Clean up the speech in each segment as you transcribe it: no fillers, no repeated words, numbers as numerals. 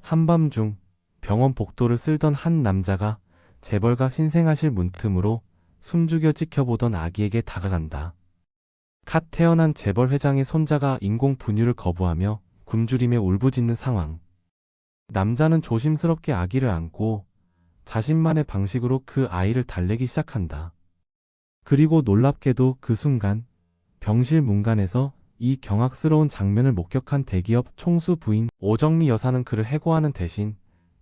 한밤중 병원 복도를 쓸던 한 남자가 재벌가 신생아실 문틈으로 숨죽여 지켜보던 아기에게 다가간다. 갓 태어난 재벌 회장의 손자가 인공 분유를 거부하며 굶주림에 울부짖는 상황. 남자는 조심스럽게 아기를 안고 자신만의 방식으로 그 아이를 달래기 시작한다. 그리고 놀랍게도 그 순간 병실 문간에서 이 경악스러운 장면을 목격한 대기업 총수 부인 오정미 여사는 그를 해고하는 대신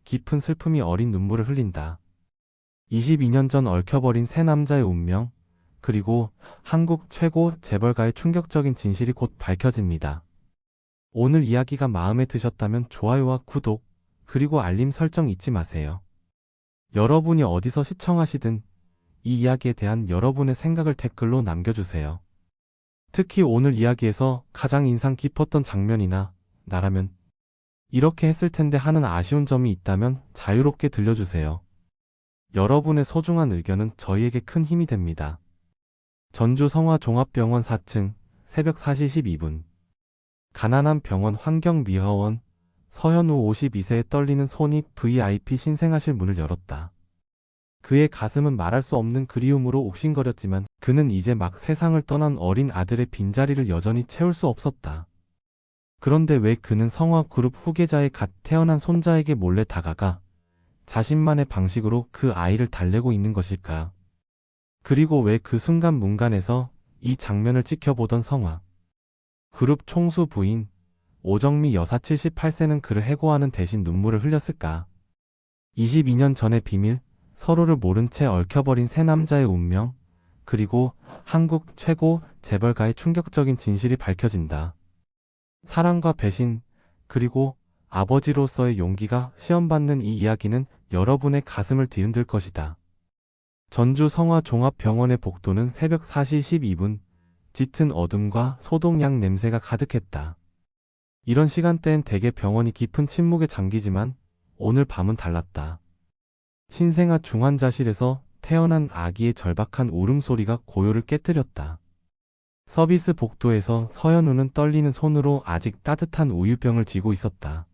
깊은 슬픔이 어린 눈물을 흘린다. 22년 전 얽혀버린 세 남자의 운명, 그리고 한국 최고 재벌가의 충격적인 진실이 곧 밝혀집니다. 오늘 이야기가 마음에 드셨다면 좋아요와 구독, 그리고 알림 설정 잊지 마세요. 여러분이 어디서 시청하시든 이 이야기에 대한 여러분의 생각을 댓글로 남겨주세요. 특히 오늘 이야기에서 가장 인상 깊었던 장면이나 나라면 이렇게 했을 텐데 하는 아쉬운 점이 있다면 자유롭게 들려주세요. 여러분의 소중한 의견은 저희에게 큰 힘이 됩니다. 전주 성화종합병원 4층 새벽 4시 12분 가난한 병원 환경미화원 서현우 52세의 떨리는 손이 VIP 신생아실 문을 열었다. 그의 가슴은 말할 수 없는 그리움으로 옥신거렸지만 그는 이제 막 세상을 떠난 어린 아들의 빈자리를 여전히 채울 수 없었다. 그런데 왜 그는 성화그룹 후계자의 갓 태어난 손자에게 몰래 다가가 자신만의 방식으로 그 아이를 달래고 있는 것일까? 그리고 왜 그 순간 문간에서 이 장면을 지켜보던 성화그룹 총수 부인 오정미 여사 78세는 그를 해고하는 대신 눈물을 흘렸을까? 22년 전의 비밀, 서로를 모른 채 얽혀버린 세 남자의 운명, 그리고 한국 최고 재벌가의 충격적인 진실이 밝혀진다. 사랑과 배신, 그리고 아버지로서의 용기가 시험받는 이 이야기는 여러분의 가슴을 뒤흔들 것이다. 전주 성화종합병원의 복도는 새벽 4시 12분, 짙은 어둠과 소독약 냄새가 가득했다. 이런 시간대엔 대개 병원이 깊은 침묵에 잠기지만 오늘 밤은 달랐다. 신생아 중환자실에서 태어난 아기의 절박한 울음소리가 고요를 깨뜨렸다. 서비스 복도에서 서현우는 떨리는 손으로 아직 따뜻한 우유병을 쥐고 있었다.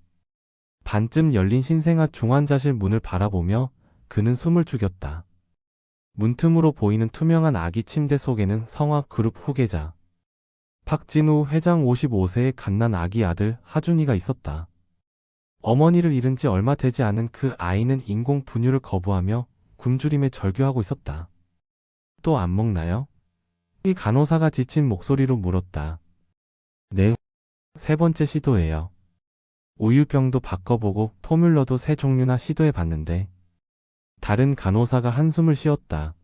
반쯤 열린 신생아 중환자실 문을 바라보며 그는 숨을 죽였다. 문틈으로 보이는 투명한 아기 침대 속에는 성화그룹 후계자 박진우 회장 55세의 갓난 아기 아들 하준이가 있었다. 어머니를 잃은 지 얼마 되지 않은 그 아이는 인공 분유를 거부하며 굶주림에 절규하고 있었다. 또 안 먹나요? 이 간호사가 지친 목소리로 물었다. 네, 세 번째 시도예요. 우유병도 바꿔보고 포뮬러도 세 종류나 시도해봤는데 다른 간호사가 한숨을 쉬었다.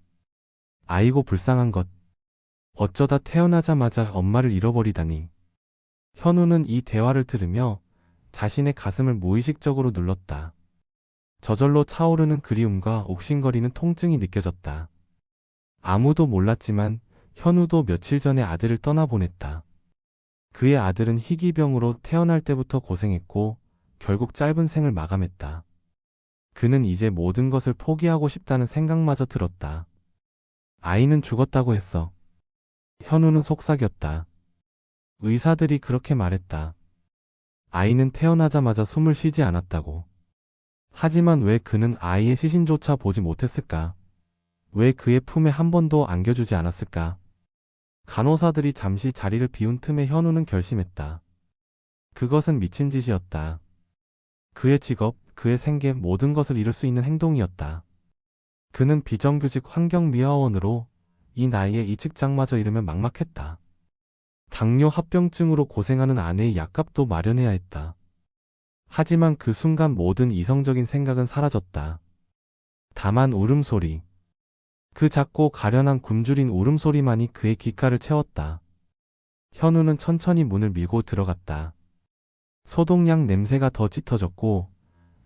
아이고 불쌍한 것. 어쩌다 태어나자마자 엄마를 잃어버리다니. 현우는 이 대화를 들으며 자신의 가슴을 무의식적으로 눌렀다. 저절로 차오르는 그리움과 옥신거리는 통증이 느껴졌다. 아무도 몰랐지만 현우도 며칠 전에 아들을 떠나보냈다. 그의 아들은 희귀병으로 태어날 때부터 고생했고 결국 짧은 생을 마감했다. 그는 이제 모든 것을 포기하고 싶다는 생각마저 들었다. 아이는 죽었다고 했어. 현우는 속삭였다. 의사들이 그렇게 말했다. 아이는 태어나자마자 숨을 쉬지 않았다고. 하지만 왜 그는 아이의 시신조차 보지 못했을까? 왜 그의 품에 한 번도 안겨주지 않았을까? 간호사들이 잠시 자리를 비운 틈에 현우는 결심했다. 그것은 미친 짓이었다. 그의 직업, 그의 생계 모든 것을 잃을 수 있는 행동이었다. 그는 비정규직 환경미화원으로 이 나이에 이 직장마저 잃으면 막막했다. 당뇨 합병증으로 고생하는 아내의 약값도 마련해야 했다. 하지만 그 순간 모든 이성적인 생각은 사라졌다. 다만 울음소리. 그 작고 가련한 굶주린 울음소리만이 그의 귓가를 채웠다. 현우는 천천히 문을 밀고 들어갔다. 소독약 냄새가 더 짙어졌고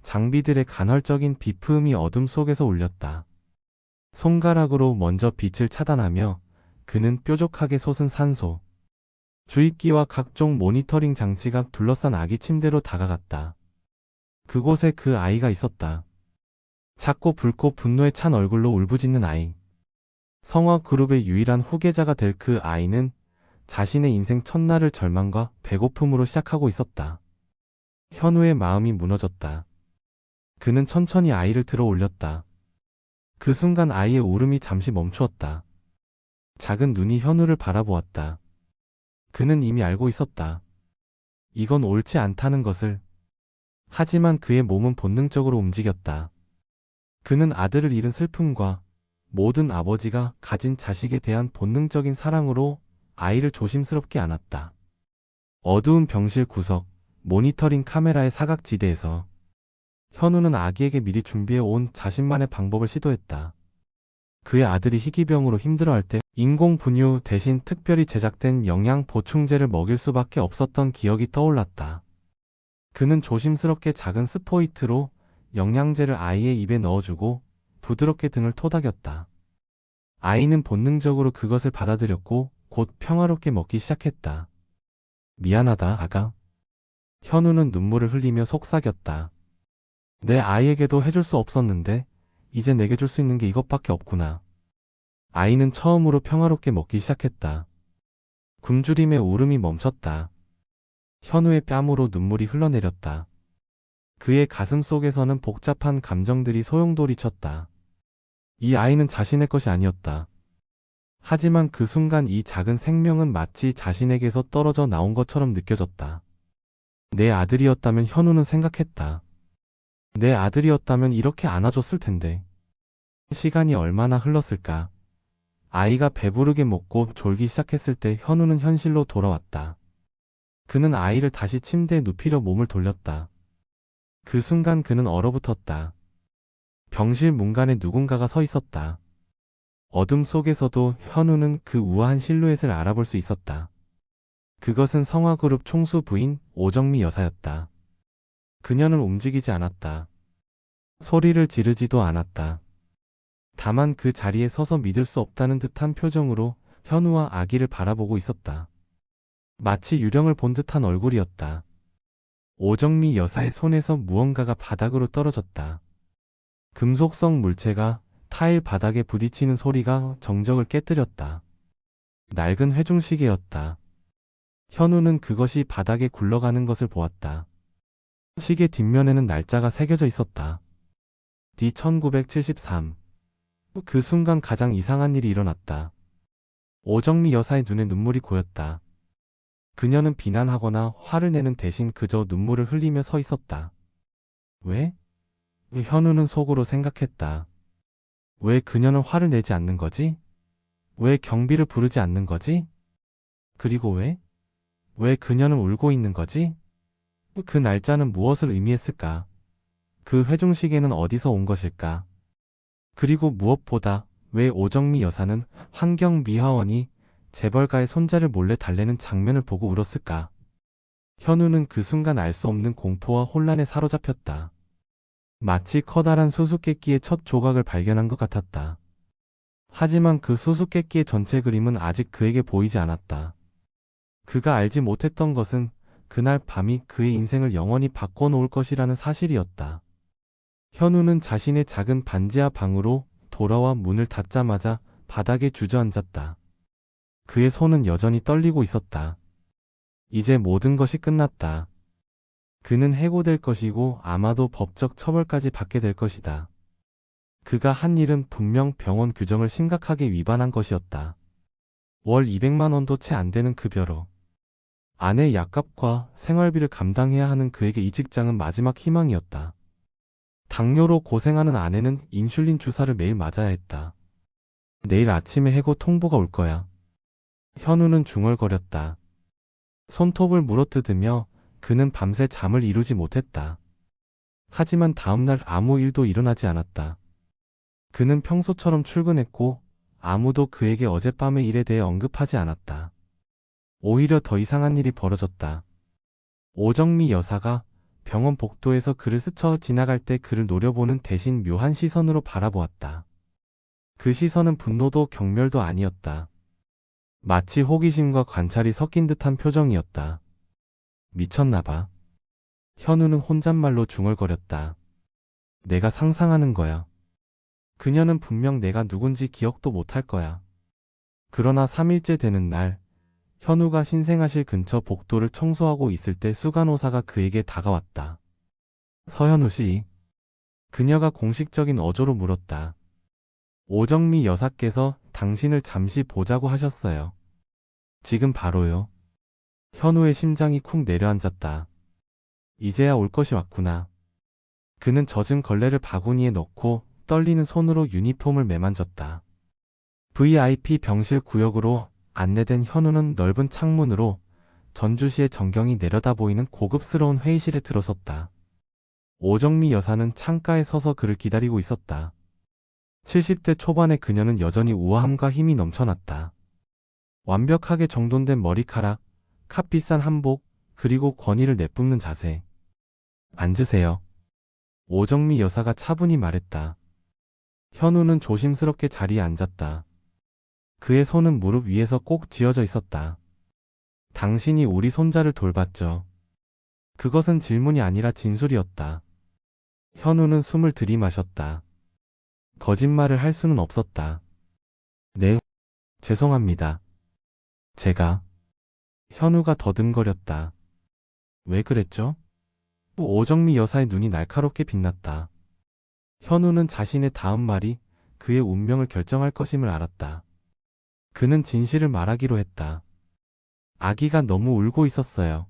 장비들의 간헐적인 비프음이 어둠 속에서 울렸다. 손가락으로 먼저 빛을 차단하며 그는 뾰족하게 솟은 산소, 주입기와 각종 모니터링 장치가 둘러싼 아기 침대로 다가갔다. 그곳에 그 아이가 있었다. 작고 붉고 분노에 찬 얼굴로 울부짖는 아이. 성화그룹의 유일한 후계자가 될 그 아이는 자신의 인생 첫날을 절망과 배고픔으로 시작하고 있었다. 현우의 마음이 무너졌다. 그는 천천히 아이를 들어 올렸다. 그 순간 아이의 울음이 잠시 멈추었다. 작은 눈이 현우를 바라보았다. 그는 이미 알고 있었다. 이건 옳지 않다는 것을. 하지만 그의 몸은 본능적으로 움직였다. 그는 아들을 잃은 슬픔과 모든 아버지가 가진 자식에 대한 본능적인 사랑으로 아이를 조심스럽게 안았다. 어두운 병실 구석, 모니터링 카메라의 사각지대에서 현우는 아기에게 미리 준비해 온 자신만의 방법을 시도했다. 그의 아들이 희귀병으로 힘들어할 때 인공 분유 대신 특별히 제작된 영양 보충제를 먹일 수밖에 없었던 기억이 떠올랐다. 그는 조심스럽게 작은 스포이트로 영양제를 아이의 입에 넣어주고 부드럽게 등을 토닥였다. 아이는 본능적으로 그것을 받아들였고 곧 평화롭게 먹기 시작했다. 미안하다, 아가. 현우는 눈물을 흘리며 속삭였다. 내 아이에게도 해줄 수 없었는데 이제 내게 줄 수 있는 게 이것밖에 없구나. 아이는 처음으로 평화롭게 먹기 시작했다. 굶주림의 울음이 멈췄다. 현우의 뺨으로 눈물이 흘러내렸다. 그의 가슴 속에서는 복잡한 감정들이 소용돌이쳤다. 이 아이는 자신의 것이 아니었다. 하지만 그 순간 이 작은 생명은 마치 자신에게서 떨어져 나온 것처럼 느껴졌다. 내 아들이었다면 현우는 생각했다. 내 아들이었다면 이렇게 안아줬을 텐데. 시간이 얼마나 흘렀을까? 아이가 배부르게 먹고 졸기 시작했을 때 현우는 현실로 돌아왔다. 그는 아이를 다시 침대에 눕히려 몸을 돌렸다. 그 순간 그는 얼어붙었다. 병실 문간에 누군가가 서 있었다. 어둠 속에서도 현우는 그 우아한 실루엣을 알아볼 수 있었다. 그것은 성화그룹 총수 부인 오정미 여사였다. 그녀는 움직이지 않았다. 소리를 지르지도 않았다. 다만 그 자리에 서서 믿을 수 없다는 듯한 표정으로 현우와 아기를 바라보고 있었다. 마치 유령을 본 듯한 얼굴이었다. 오정미 여사의 손에서 무언가가 바닥으로 떨어졌다. 금속성 물체가 타일 바닥에 부딪히는 소리가 정적을 깨뜨렸다. 낡은 회중시계였다. 현우는 그것이 바닥에 굴러가는 것을 보았다. 시계 뒷면에는 날짜가 새겨져 있었다. D1973. 그 순간 가장 이상한 일이 일어났다. 오정미 여사의 눈에 눈물이 고였다. 그녀는 비난하거나 화를 내는 대신 그저 눈물을 흘리며 서 있었다. 왜? 현우는 속으로 생각했다. 왜 그녀는 화를 내지 않는 거지? 왜 경비를 부르지 않는 거지? 그리고 왜 그녀는 울고 있는 거지? 그 날짜는 무엇을 의미했을까? 그 회중시계는 어디서 온 것일까? 그리고 무엇보다 왜 오정미 여사는 환경미화원이 재벌가의 손자를 몰래 달래는 장면을 보고 울었을까? 현우는 그 순간 알 수 없는 공포와 혼란에 사로잡혔다. 마치 커다란 수수께끼의 첫 조각을 발견한 것 같았다. 하지만 그 수수께끼의 전체 그림은 아직 그에게 보이지 않았다. 그가 알지 못했던 것은 그날 밤이 그의 인생을 영원히 바꿔놓을 것이라는 사실이었다. 현우는 자신의 작은 반지하 방으로 돌아와 문을 닫자마자 바닥에 주저앉았다. 그의 손은 여전히 떨리고 있었다. 이제 모든 것이 끝났다. 그는 해고될 것이고 아마도 법적 처벌까지 받게 될 것이다. 그가 한 일은 분명 병원 규정을 심각하게 위반한 것이었다. 월 200만 원도 채 안 되는 급여로 아내의 약값과 생활비를 감당해야 하는 그에게 이 직장은 마지막 희망이었다. 당뇨로 고생하는 아내는 인슐린 주사를 매일 맞아야 했다. 내일 아침에 해고 통보가 올 거야. 현우는 중얼거렸다. 손톱을 물어뜯으며 그는 밤새 잠을 이루지 못했다. 하지만 다음날 아무 일도 일어나지 않았다. 그는 평소처럼 출근했고 아무도 그에게 어젯밤의 일에 대해 언급하지 않았다. 오히려 더 이상한 일이 벌어졌다. 오정미 여사가 병원 복도에서 그를 스쳐 지나갈 때 그를 노려보는 대신 묘한 시선으로 바라보았다. 그 시선은 분노도 경멸도 아니었다. 마치 호기심과 관찰이 섞인 듯한 표정이었다. 미쳤나봐. 현우는 혼잣말로 중얼거렸다. 내가 상상하는 거야. 그녀는 분명 내가 누군지 기억도 못할 거야. 그러나 3일째 되는 날, 현우가 신생아실 근처 복도를 청소하고 있을 때 수간호사가 그에게 다가왔다. 서현우 씨. 그녀가 공식적인 어조로 물었다. 오정미 여사께서 당신을 잠시 보자고 하셨어요. 지금 바로요. 현우의 심장이 쿵 내려앉았다. 이제야 올 것이 왔구나. 그는 젖은 걸레를 바구니에 넣고 떨리는 손으로 유니폼을 매만졌다. VIP 병실 구역으로 안내된 현우는 넓은 창문으로 전주시의 전경이 내려다 보이는 고급스러운 회의실에 들어섰다. 오정미 여사는 창가에 서서 그를 기다리고 있었다. 70대 초반의 그녀는 여전히 우아함과 힘이 넘쳐났다. 완벽하게 정돈된 머리카락, 값비싼 한복, 그리고 권위를 내뿜는 자세. 앉으세요. 오정미 여사가 차분히 말했다. 현우는 조심스럽게 자리에 앉았다. 그의 손은 무릎 위에서 꼭 쥐어져 있었다. 당신이 우리 손자를 돌봤죠. 그것은 질문이 아니라 진술이었다. 현우는 숨을 들이마셨다. 거짓말을 할 수는 없었다. 네, 죄송합니다. 제가. 현우가 더듬거렸다. 왜 그랬죠? 오정미 여사의 눈이 날카롭게 빛났다. 현우는 자신의 다음 말이 그의 운명을 결정할 것임을 알았다. 그는 진실을 말하기로 했다. 아기가 너무 울고 있었어요.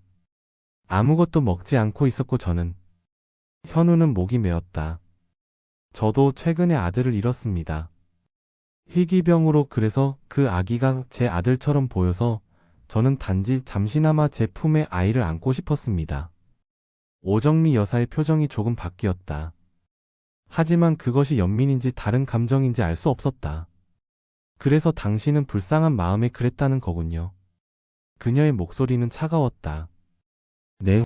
아무것도 먹지 않고 있었고 저는. 현우는 목이 메었다. 저도 최근에 아들을 잃었습니다. 희귀병으로. 그래서 그 아기가 제 아들처럼 보여서 저는 단지 잠시나마 제 품에 아이를 안고 싶었습니다. 오정미 여사의 표정이 조금 바뀌었다. 하지만 그것이 연민인지 다른 감정인지 알 수 없었다. 그래서 당신은 불쌍한 마음에 그랬다는 거군요. 그녀의 목소리는 차가웠다. 네,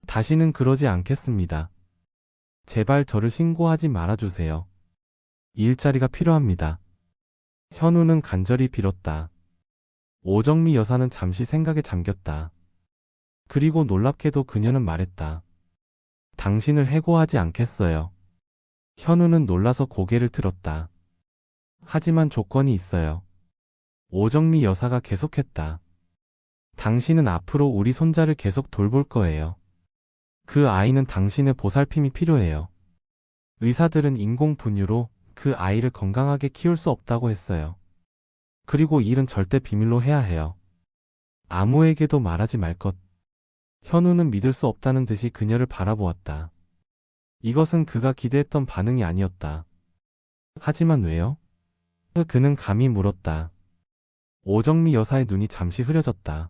다시는 그러지 않겠습니다. 제발 저를 신고하지 말아주세요. 일자리가 필요합니다. 현우는 간절히 빌었다. 오정미 여사는 잠시 생각에 잠겼다. 그리고 놀랍게도 그녀는 말했다. 당신을 해고하지 않겠어요. 현우는 놀라서 고개를 들었다. 하지만 조건이 있어요. 오정미 여사가 계속했다. 당신은 앞으로 우리 손자를 계속 돌볼 거예요. 그 아이는 당신의 보살핌이 필요해요. 의사들은 인공분유로 그 아이를 건강하게 키울 수 없다고 했어요. 그리고 이 일은 절대 비밀로 해야 해요. 아무에게도 말하지 말 것. 현우는 믿을 수 없다는 듯이 그녀를 바라보았다. 이것은 그가 기대했던 반응이 아니었다. 하지만 왜요? 그는 감히 물었다. 오정미 여사의 눈이 잠시 흐려졌다.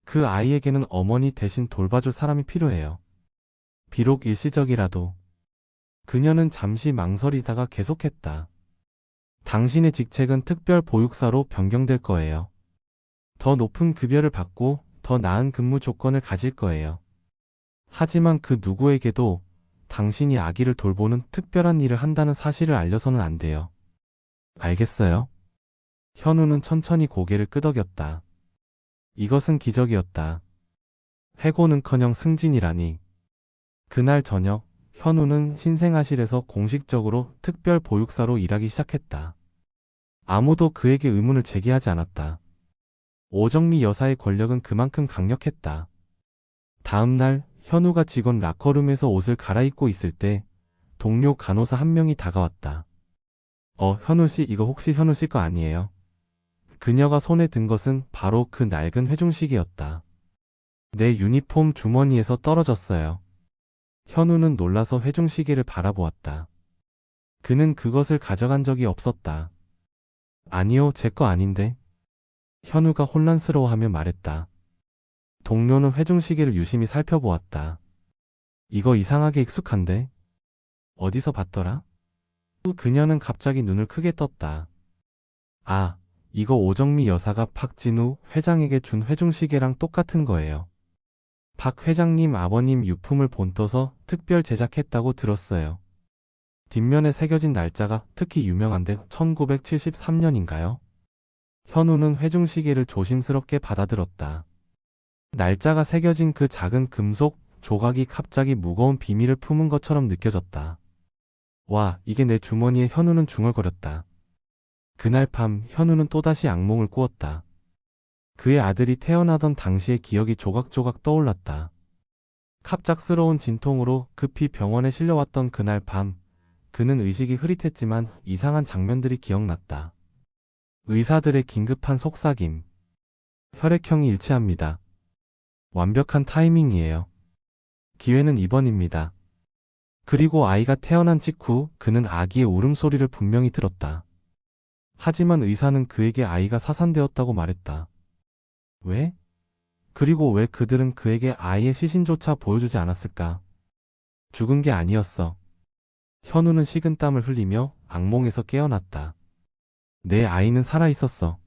그 아이에게는 어머니 대신 돌봐줄 사람이 필요해요. 비록 일시적이라도. 그녀는 잠시 망설이다가 계속했다. 당신의 직책은 특별 보육사로 변경될 거예요. 더 높은 급여를 받고 더 나은 근무 조건을 가질 거예요. 하지만 그 누구에게도 당신이 아기를 돌보는 특별한 일을 한다는 사실을 알려서는 안 돼요. 알겠어요? 현우는 천천히 고개를 끄덕였다. 이것은 기적이었다. 해고는커녕 승진이라니. 그날 저녁, 현우는 신생아실에서 공식적으로 특별 보육사로 일하기 시작했다. 아무도 그에게 의문을 제기하지 않았다. 오정미 여사의 권력은 그만큼 강력했다. 다음 날, 현우가 직원 라커룸에서 옷을 갈아입고 있을 때 동료 간호사 한 명이 다가왔다. 현우 씨, 이거 혹시 현우 씨 거 아니에요? 그녀가 손에 든 것은 바로 그 낡은 회중시계였다. 내 유니폼 주머니에서 떨어졌어요. 현우는 놀라서 회중시계를 바라보았다. 그는 그것을 가져간 적이 없었다. 아니요, 제 거 아닌데. 현우가 혼란스러워하며 말했다. 동료는 회중시계를 유심히 살펴보았다. 이거 이상하게 익숙한데? 어디서 봤더라? 그녀는 갑자기 눈을 크게 떴다. 아, 이거 오정미 여사가 박진우 회장에게 준 회중시계랑 똑같은 거예요. 박 회장님 아버님 유품을 본떠서 특별 제작했다고 들었어요. 뒷면에 새겨진 날짜가 특히 유명한데 1973년인가요? 현우는 회중시계를 조심스럽게 받아들었다. 날짜가 새겨진 그 작은 금속 조각이 갑자기 무거운 비밀을 품은 것처럼 느껴졌다. 와, 이게 내 주머니에. 현우는 중얼거렸다. 그날 밤 현우는 또다시 악몽을 꾸었다. 그의 아들이 태어나던 당시의 기억이 조각조각 떠올랐다. 갑작스러운 진통으로 급히 병원에 실려왔던 그날 밤, 그는 의식이 흐릿했지만 이상한 장면들이 기억났다. 의사들의 긴급한 속삭임. 혈액형이 일치합니다. 완벽한 타이밍이에요. 기회는 이번입니다. 그리고 아이가 태어난 직후 그는 아기의 울음소리를 분명히 들었다. 하지만 의사는 그에게 아이가 사산되었다고 말했다. 왜? 그리고 왜 그들은 그에게 아이의 시신조차 보여주지 않았을까? 죽은 게 아니었어. 현우는 식은땀을 흘리며 악몽에서 깨어났다. 내 아이는 살아있었어.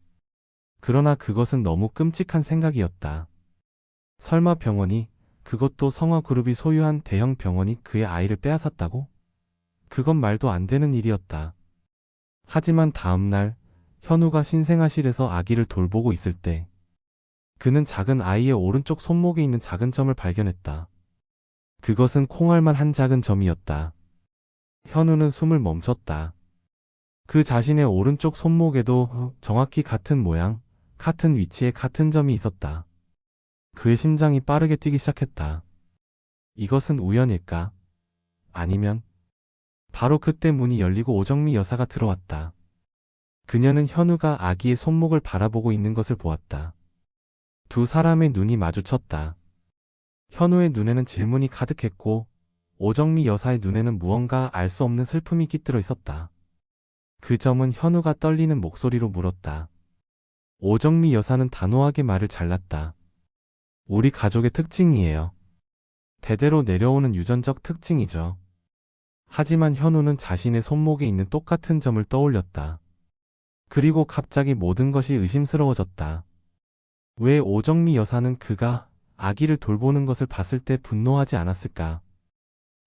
그러나 그것은 너무 끔찍한 생각이었다. 설마 병원이, 그것도 성화그룹이 소유한 대형 병원이 그의 아이를 빼앗았다고? 그건 말도 안 되는 일이었다. 하지만 다음날 현우가 신생아실에서 아기를 돌보고 있을 때 그는 작은 아이의 오른쪽 손목에 있는 작은 점을 발견했다. 그것은 콩알만 한 작은 점이었다. 현우는 숨을 멈췄다. 그 자신의 오른쪽 손목에도 정확히 같은 모양, 같은 위치에 같은 점이 있었다. 그의 심장이 빠르게 뛰기 시작했다. 이것은 우연일까? 아니면? 바로 그때 문이 열리고 오정미 여사가 들어왔다. 그녀는 현우가 아기의 손목을 바라보고 있는 것을 보았다. 두 사람의 눈이 마주쳤다. 현우의 눈에는 질문이 가득했고 오정미 여사의 눈에는 무언가 알 수 없는 슬픔이 깃들어 있었다. 그 점은 현우가 떨리는 목소리로 물었다. 오정미 여사는 단호하게 말을 잘랐다. 우리 가족의 특징이에요. 대대로 내려오는 유전적 특징이죠. 하지만 현우는 자신의 손목에 있는 똑같은 점을 떠올렸다. 그리고 갑자기 모든 것이 의심스러워졌다. 왜 오정미 여사는 그가 아기를 돌보는 것을 봤을 때 분노하지 않았을까?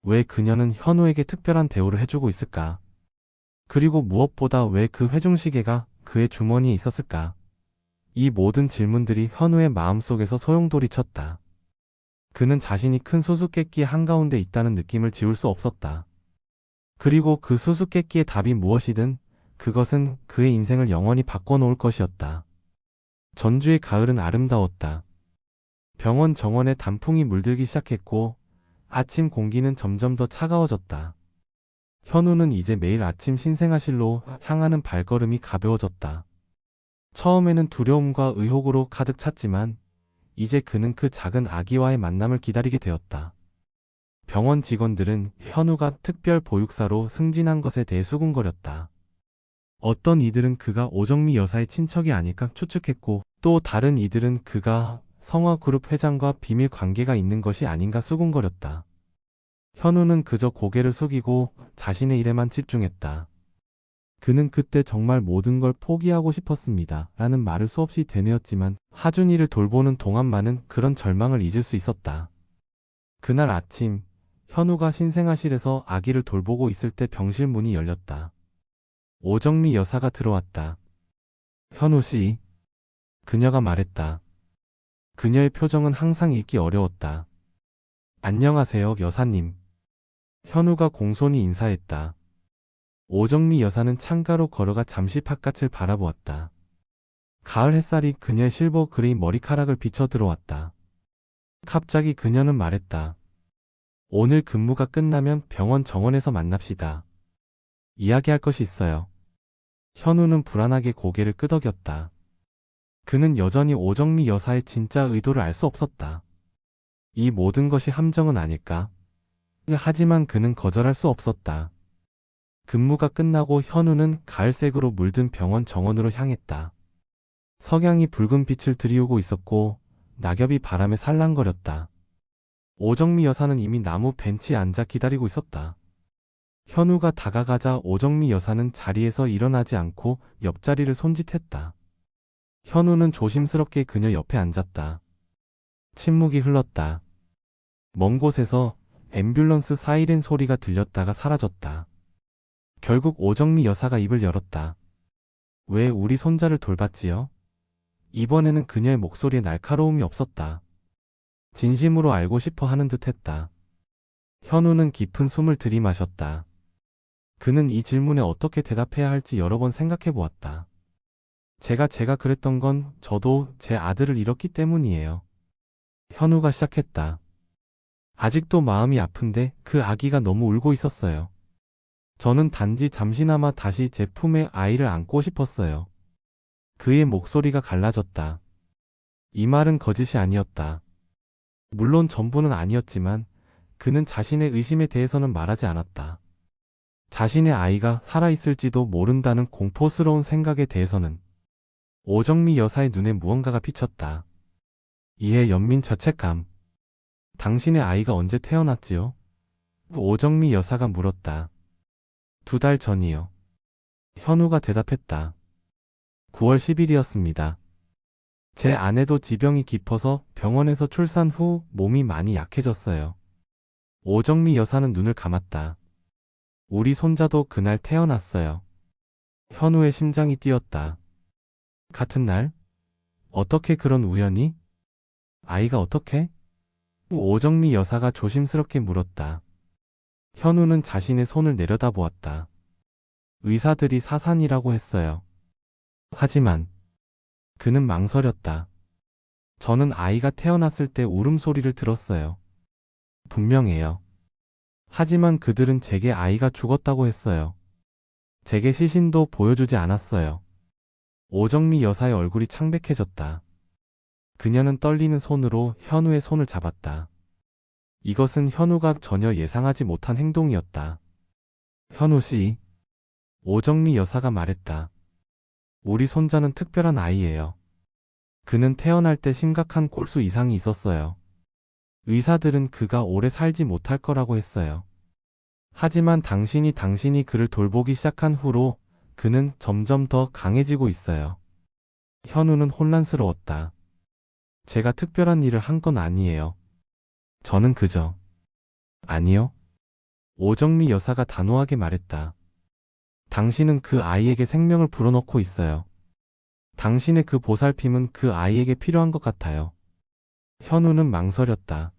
왜 그녀는 현우에게 특별한 대우를 해주고 있을까? 그리고 무엇보다 왜 그 회중시계가 그의 주머니에 있었을까? 이 모든 질문들이 현우의 마음속에서 소용돌이 쳤다. 그는 자신이 큰 수수께끼의 한가운데 있다는 느낌을 지울 수 없었다. 그리고 그 수수께끼의 답이 무엇이든 그것은 그의 인생을 영원히 바꿔놓을 것이었다. 전주의 가을은 아름다웠다. 병원 정원에 단풍이 물들기 시작했고 아침 공기는 점점 더 차가워졌다. 현우는 이제 매일 아침 신생아실로 향하는 발걸음이 가벼워졌다. 처음에는 두려움과 의혹으로 가득 찼지만 이제 그는 그 작은 아기와의 만남을 기다리게 되었다. 병원 직원들은 현우가 특별 보육사로 승진한 것에 대해 수군거렸다. 어떤 이들은 그가 오정미 여사의 친척이 아닐까 추측했고 또 다른 이들은 그가 성화그룹 회장과 비밀 관계가 있는 것이 아닌가 수군거렸다. 현우는 그저 고개를 숙이고 자신의 일에만 집중했다. 그는 그때 정말 모든 걸 포기하고 싶었습니다. 라는 말을 수없이 되뇌었지만 하준이를 돌보는 동안만은 그런 절망을 잊을 수 있었다. 그날 아침 현우가 신생아실에서 아기를 돌보고 있을 때 병실 문이 열렸다. 오정미 여사가 들어왔다. 현우 씨. 그녀가 말했다. 그녀의 표정은 항상 읽기 어려웠다. 안녕하세요, 여사님. 현우가 공손히 인사했다. 오정미 여사는 창가로 걸어가 잠시 바깥을 바라보았다. 가을 햇살이 그녀의 실버 그레이 머리카락을 비춰 들어왔다. 갑자기 그녀는 말했다. 오늘 근무가 끝나면 병원 정원에서 만납시다. 이야기할 것이 있어요. 현우는 불안하게 고개를 끄덕였다. 그는 여전히 오정미 여사의 진짜 의도를 알 수 없었다. 이 모든 것이 함정은 아닐까? 하지만 그는 거절할 수 없었다. 근무가 끝나고 현우는 가을색으로 물든 병원 정원으로 향했다. 석양이 붉은 빛을 들이우고 있었고 낙엽이 바람에 살랑거렸다. 오정미 여사는 이미 나무 벤치에 앉아 기다리고 있었다. 현우가 다가가자 오정미 여사는 자리에서 일어나지 않고 옆자리를 손짓했다. 현우는 조심스럽게 그녀 옆에 앉았다. 침묵이 흘렀다. 먼 곳에서 앰뷸런스 사이렌 소리가 들렸다가 사라졌다. 결국 오정미 여사가 입을 열었다. 왜 우리 손자를 돌봤지요? 이번에는 그녀의 목소리에 날카로움이 없었다. 진심으로 알고 싶어 하는 듯 했다. 현우는 깊은 숨을 들이마셨다. 그는 이 질문에 어떻게 대답해야 할지 여러 번 생각해 보았다. 제가 그랬던 건 저도 제 아들을 잃었기 때문이에요. 현우가 시작했다. 아직도 마음이 아픈데 그 아기가 너무 울고 있었어요. 저는 단지 잠시나마 다시 제 품에 아이를 안고 싶었어요. 그의 목소리가 갈라졌다. 이 말은 거짓이 아니었다. 물론 전부는 아니었지만 그는 자신의 의심에 대해서는 말하지 않았다. 자신의 아이가 살아있을지도 모른다는 공포스러운 생각에 대해서는. 오정미 여사의 눈에 무언가가 비쳤다. 이에 연민 자책감. 당신의 아이가 언제 태어났지요? 오정미 여사가 물었다. 2달 전이요. 현우가 대답했다. 9월 10일이었습니다. 제 아내도 지병이 깊어서 병원에서 출산 후 몸이 많이 약해졌어요. 오정미 여사는 눈을 감았다. 우리 손자도 그날 태어났어요. 현우의 심장이 뛰었다. 같은 날? 어떻게 그런 우연이? 아이가 어떻게? 오정미 여사가 조심스럽게 물었다. 현우는 자신의 손을 내려다보았다. 의사들이 사산이라고 했어요. 하지만 그는 망설였다. 저는 아이가 태어났을 때 울음소리를 들었어요. 분명해요. 하지만 그들은 제게 아이가 죽었다고 했어요. 제게 시신도 보여주지 않았어요. 오정미 여사의 얼굴이 창백해졌다. 그녀는 떨리는 손으로 현우의 손을 잡았다. 이것은 현우가 전혀 예상하지 못한 행동이었다. 현우 씨, 오정미 여사가 말했다. 우리 손자는 특별한 아이예요. 그는 태어날 때 심각한 골수 이상이 있었어요. 의사들은 그가 오래 살지 못할 거라고 했어요. 하지만 당신이 그를 돌보기 시작한 후로 그는 점점 더 강해지고 있어요. 현우는 혼란스러웠다. 제가 특별한 일을 한 건 아니에요. 저는 그저. 아니요. 오정미 여사가 단호하게 말했다. 당신은 그 아이에게 생명을 불어넣고 있어요. 당신의 그 보살핌은 그 아이에게 필요한 것 같아요. 현우는 망설였다.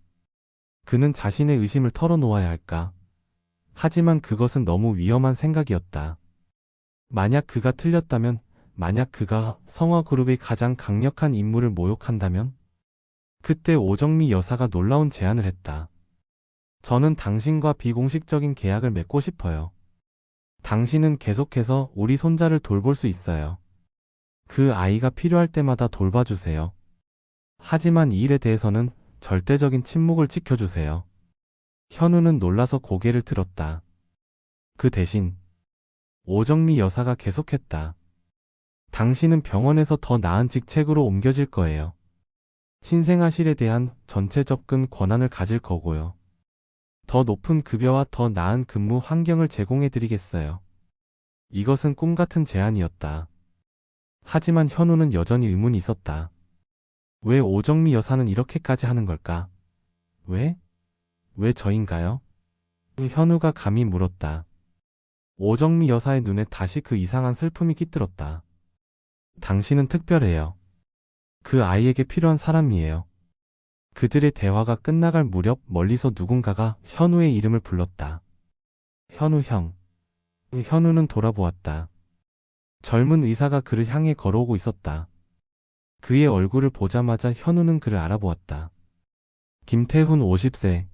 그는 자신의 의심을 털어놓아야 할까? 하지만 그것은 너무 위험한 생각이었다. 만약 그가 틀렸다면, 만약 그가 성화그룹의 가장 강력한 인물을 모욕한다면? 그때 오정미 여사가 놀라운 제안을 했다. 저는 당신과 비공식적인 계약을 맺고 싶어요. 당신은 계속해서 우리 손자를 돌볼 수 있어요. 그 아이가 필요할 때마다 돌봐주세요. 하지만 이 일에 대해서는 절대적인 침묵을 지켜주세요. 현우는 놀라서 고개를 들었다. 그 대신 오정미 여사가 계속했다. 당신은 병원에서 더 나은 직책으로 옮겨질 거예요. 신생아실에 대한 전체 접근 권한을 가질 거고요. 더 높은 급여와 더 나은 근무 환경을 제공해 드리겠어요. 이것은 꿈 같은 제안이었다. 하지만 현우는 여전히 의문이 있었다. 왜 오정미 여사는 이렇게까지 하는 걸까? 왜? 왜 저인가요? 현우가 감히 물었다. 오정미 여사의 눈에 다시 그 이상한 슬픔이 깃들었다. 당신은 특별해요. 그 아이에게 필요한 사람이에요. 그들의 대화가 끝나갈 무렵 멀리서 누군가가 현우의 이름을 불렀다. 현우 형. 현우는 돌아보았다. 젊은 의사가 그를 향해 걸어오고 있었다. 그의 얼굴을 보자마자 현우는 그를 알아보았다. 김태훈 50세.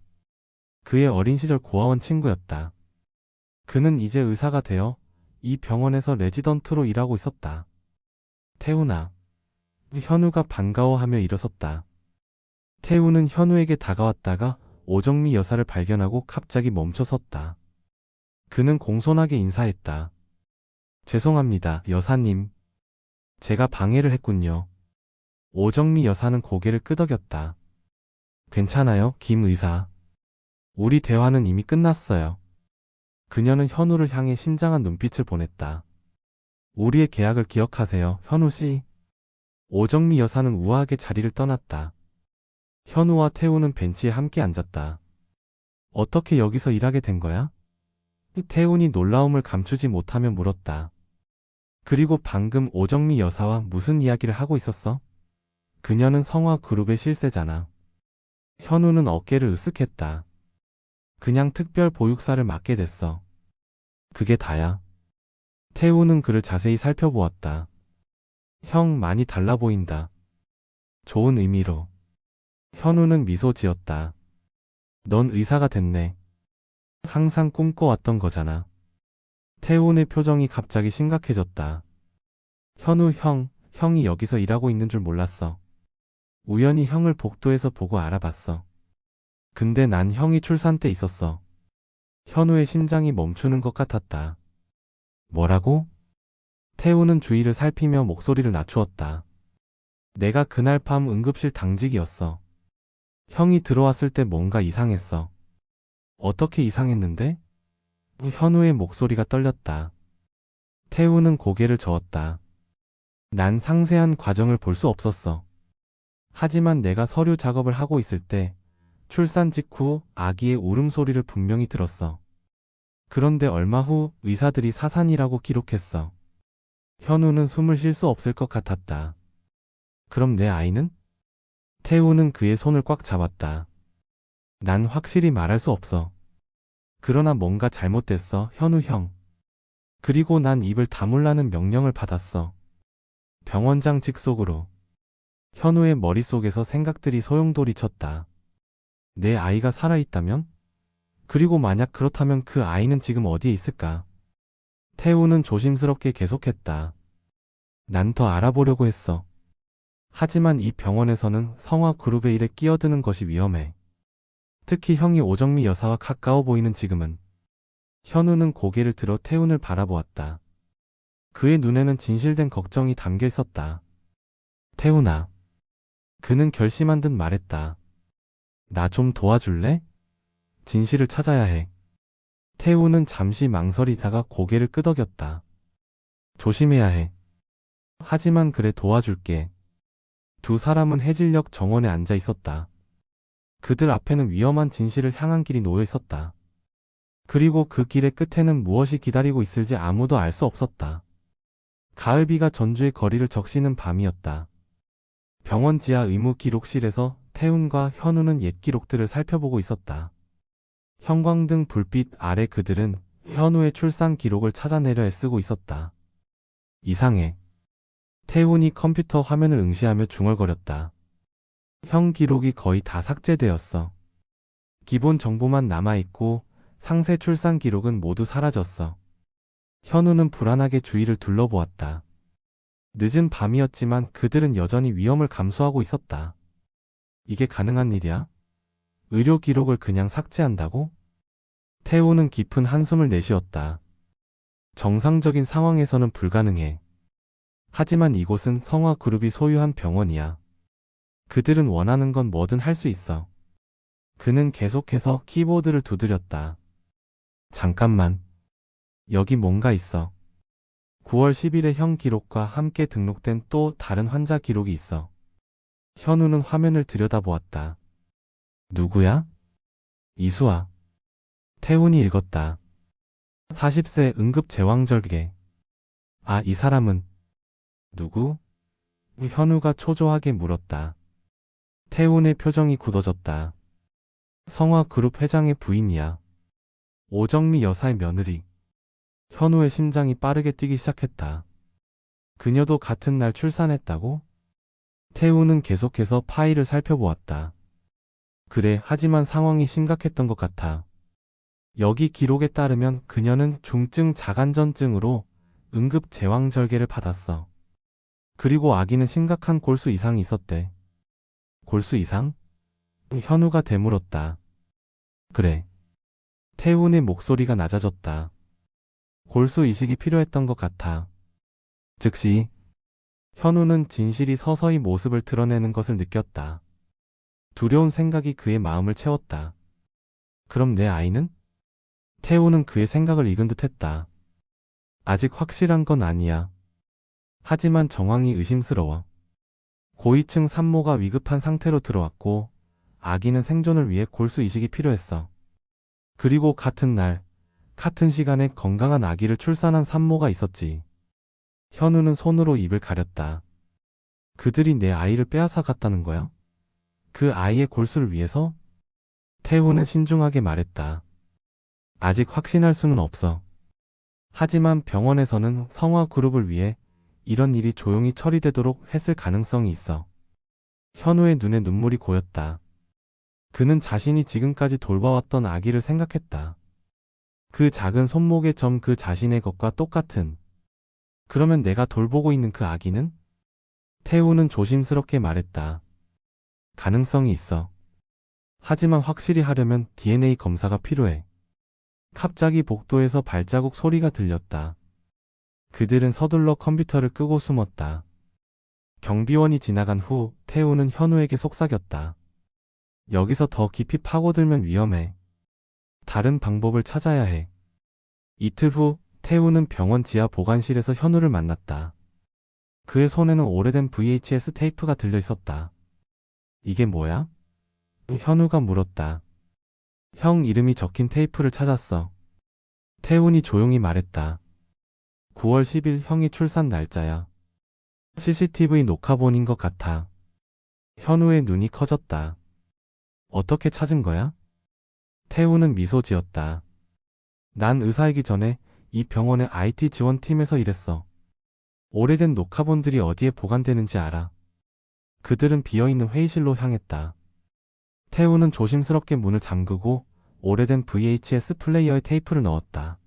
그의 어린 시절 고아원 친구였다. 그는 이제 의사가 되어 이 병원에서 레지던트로 일하고 있었다. 태훈아. 현우가 반가워하며 일어섰다. 태훈은 현우에게 다가왔다가 오정미 여사를 발견하고 갑자기 멈춰섰다. 그는 공손하게 인사했다. 죄송합니다, 여사님. 제가 방해를 했군요. 오정미 여사는 고개를 끄덕였다. 괜찮아요, 김 의사. 우리 대화는 이미 끝났어요. 그녀는 현우를 향해 심장한 눈빛을 보냈다. 우리의 계약을 기억하세요, 현우 씨. 오정미 여사는 우아하게 자리를 떠났다. 현우와 태우는 벤치에 함께 앉았다. 어떻게 여기서 일하게 된 거야? 태훈이 놀라움을 감추지 못하며 물었다. 그리고 방금 오정미 여사와 무슨 이야기를 하고 있었어? 그녀는 성화그룹의 실세잖아. 현우는 어깨를 으쓱했다. 그냥 특별 보육사를 맡게 됐어. 그게 다야. 태우는 그를 자세히 살펴보았다. 형 많이 달라 보인다. 좋은 의미로. 현우는 미소 지었다. 넌 의사가 됐네. 항상 꿈꿔왔던 거잖아. 태훈의 표정이 갑자기 심각해졌다. 현우 형이 여기서 일하고 있는 줄 몰랐어. 우연히 형을 복도에서 보고 알아봤어. 근데 난 형이 출산 때 있었어. 현우의 심장이 멈추는 것 같았다. 뭐라고? 태우는 주위를 살피며 목소리를 낮추었다. 내가 그날 밤 응급실 당직이었어. 형이 들어왔을 때 뭔가 이상했어. 어떻게 이상했는데? 현우의 목소리가 떨렸다. 태우는 고개를 저었다. 난 상세한 과정을 볼 수 없었어. 하지만 내가 서류 작업을 하고 있을 때 출산 직후 아기의 울음소리를 분명히 들었어. 그런데 얼마 후 의사들이 사산이라고 기록했어. 현우는 숨을 쉴 수 없을 것 같았다. 그럼 내 아이는? 태우는 그의 손을 꽉 잡았다. 난 확실히 말할 수 없어. 그러나 뭔가 잘못됐어, 현우 형. 그리고 난 입을 다물라는 명령을 받았어. 병원장 직속으로. 현우의 머릿속에서 생각들이 소용돌이쳤다. 내 아이가 살아있다면? 그리고 만약 그렇다면 그 아이는 지금 어디에 있을까? 태우는 조심스럽게 계속했다. 난 더 알아보려고 했어. 하지만 이 병원에서는 성화그룹의 일에 끼어드는 것이 위험해. 특히 형이 오정미 여사와 가까워 보이는 지금은. 현우는 고개를 들어 태훈을 바라보았다. 그의 눈에는 진실된 걱정이 담겨 있었다. 태훈아. 그는 결심한 듯 말했다. 나 좀 도와줄래? 진실을 찾아야 해. 태훈은 잠시 망설이다가 고개를 끄덕였다. 조심해야 해. 하지만 그래 도와줄게. 두 사람은 해질녘 정원에 앉아 있었다. 그들 앞에는 위험한 진실을 향한 길이 놓여 있었다. 그리고 그 길의 끝에는 무엇이 기다리고 있을지 아무도 알 수 없었다. 가을비가 전주의 거리를 적시는 밤이었다. 병원 지하 의무 기록실에서 태훈과 현우는 옛 기록들을 살펴보고 있었다. 형광등 불빛 아래 그들은 현우의 출산 기록을 찾아내려 애쓰고 있었다. 이상해. 태훈이 컴퓨터 화면을 응시하며 중얼거렸다. 형 기록이 거의 다 삭제되었어. 기본 정보만 남아있고 상세 출산 기록은 모두 사라졌어. 현우는 불안하게 주위를 둘러보았다. 늦은 밤이었지만 그들은 여전히 위험을 감수하고 있었다. 이게 가능한 일이야? 의료 기록을 그냥 삭제한다고? 태우는 깊은 한숨을 내쉬었다. 정상적인 상황에서는 불가능해. 하지만 이곳은 성화그룹이 소유한 병원이야. 그들은 원하는 건 뭐든 할 수 있어. 그는 계속해서 키보드를 두드렸다. 잠깐만. 여기 뭔가 있어. 9월 10일에 형 기록과 함께 등록된 또 다른 환자 기록이 있어. 현우는 화면을 들여다보았다. 누구야? 이수아. 태훈이 읽었다. 40세 응급 제왕절개. 아, 이 사람은 누구? 현우가 초조하게 물었다. 태훈의 표정이 굳어졌다. 성화그룹 회장의 부인이야. 오정미 여사의 며느리. 현우의 심장이 빠르게 뛰기 시작했다. 그녀도 같은 날 출산했다고? 태훈은 계속해서 파일을 살펴보았다. 그래, 하지만 상황이 심각했던 것 같아. 여기 기록에 따르면 그녀는 중증 자간전증으로 응급 제왕절개를 받았어. 그리고 아기는 심각한 골수 이상이 있었대. 골수 이상? 현우가 되물었다. 그래. 태훈의 목소리가 낮아졌다. 골수 이식이 필요했던 것 같아. 즉시 현우는 진실이 서서히 모습을 드러내는 것을 느꼈다. 두려운 생각이 그의 마음을 채웠다. 그럼 내 아이는? 태훈은 그의 생각을 읽은 듯 했다. 아직 확실한 건 아니야. 하지만 정황이 의심스러워. 고위층 산모가 위급한 상태로 들어왔고 아기는 생존을 위해 골수 이식이 필요했어. 그리고 같은 날, 같은 시간에 건강한 아기를 출산한 산모가 있었지. 현우는 손으로 입을 가렸다. 그들이 내 아이를 빼앗아 갔다는 거야? 그 아이의 골수를 위해서? 태훈은 신중하게 말했다. 아직 확신할 수는 없어. 하지만 병원에서는 성화그룹을 위해 이런 일이 조용히 처리되도록 했을 가능성이 있어. 현우의 눈에 눈물이 고였다. 그는 자신이 지금까지 돌봐왔던 아기를 생각했다. 그 작은 손목의 점 그 자신의 것과 똑같은. 그러면 내가 돌보고 있는 그 아기는? 태우는 조심스럽게 말했다. 가능성이 있어. 하지만 확실히 하려면 DNA 검사가 필요해. 갑자기 복도에서 발자국 소리가 들렸다. 그들은 서둘러 컴퓨터를 끄고 숨었다. 경비원이 지나간 후 태우는 현우에게 속삭였다. 여기서 더 깊이 파고들면 위험해. 다른 방법을 찾아야 해. 이틀 후 태우는 병원 지하 보관실에서 현우를 만났다. 그의 손에는 오래된 VHS 테이프가 들려 있었다. 이게 뭐야? 현우가 물었다. 형 이름이 적힌 테이프를 찾았어. 태훈이 조용히 말했다. 9월 10일 형이 출산 날짜야. CCTV 녹화본인 것 같아. 현우의 눈이 커졌다. 어떻게 찾은 거야? 태우는 미소 지었다. 난 의사이기 전에 이 병원의 IT 지원팀에서 일했어. 오래된 녹화본들이 어디에 보관되는지 알아. 그들은 비어있는 회의실로 향했다. 태우는 조심스럽게 문을 잠그고 오래된 VHS 플레이어에 테이프를 넣었다.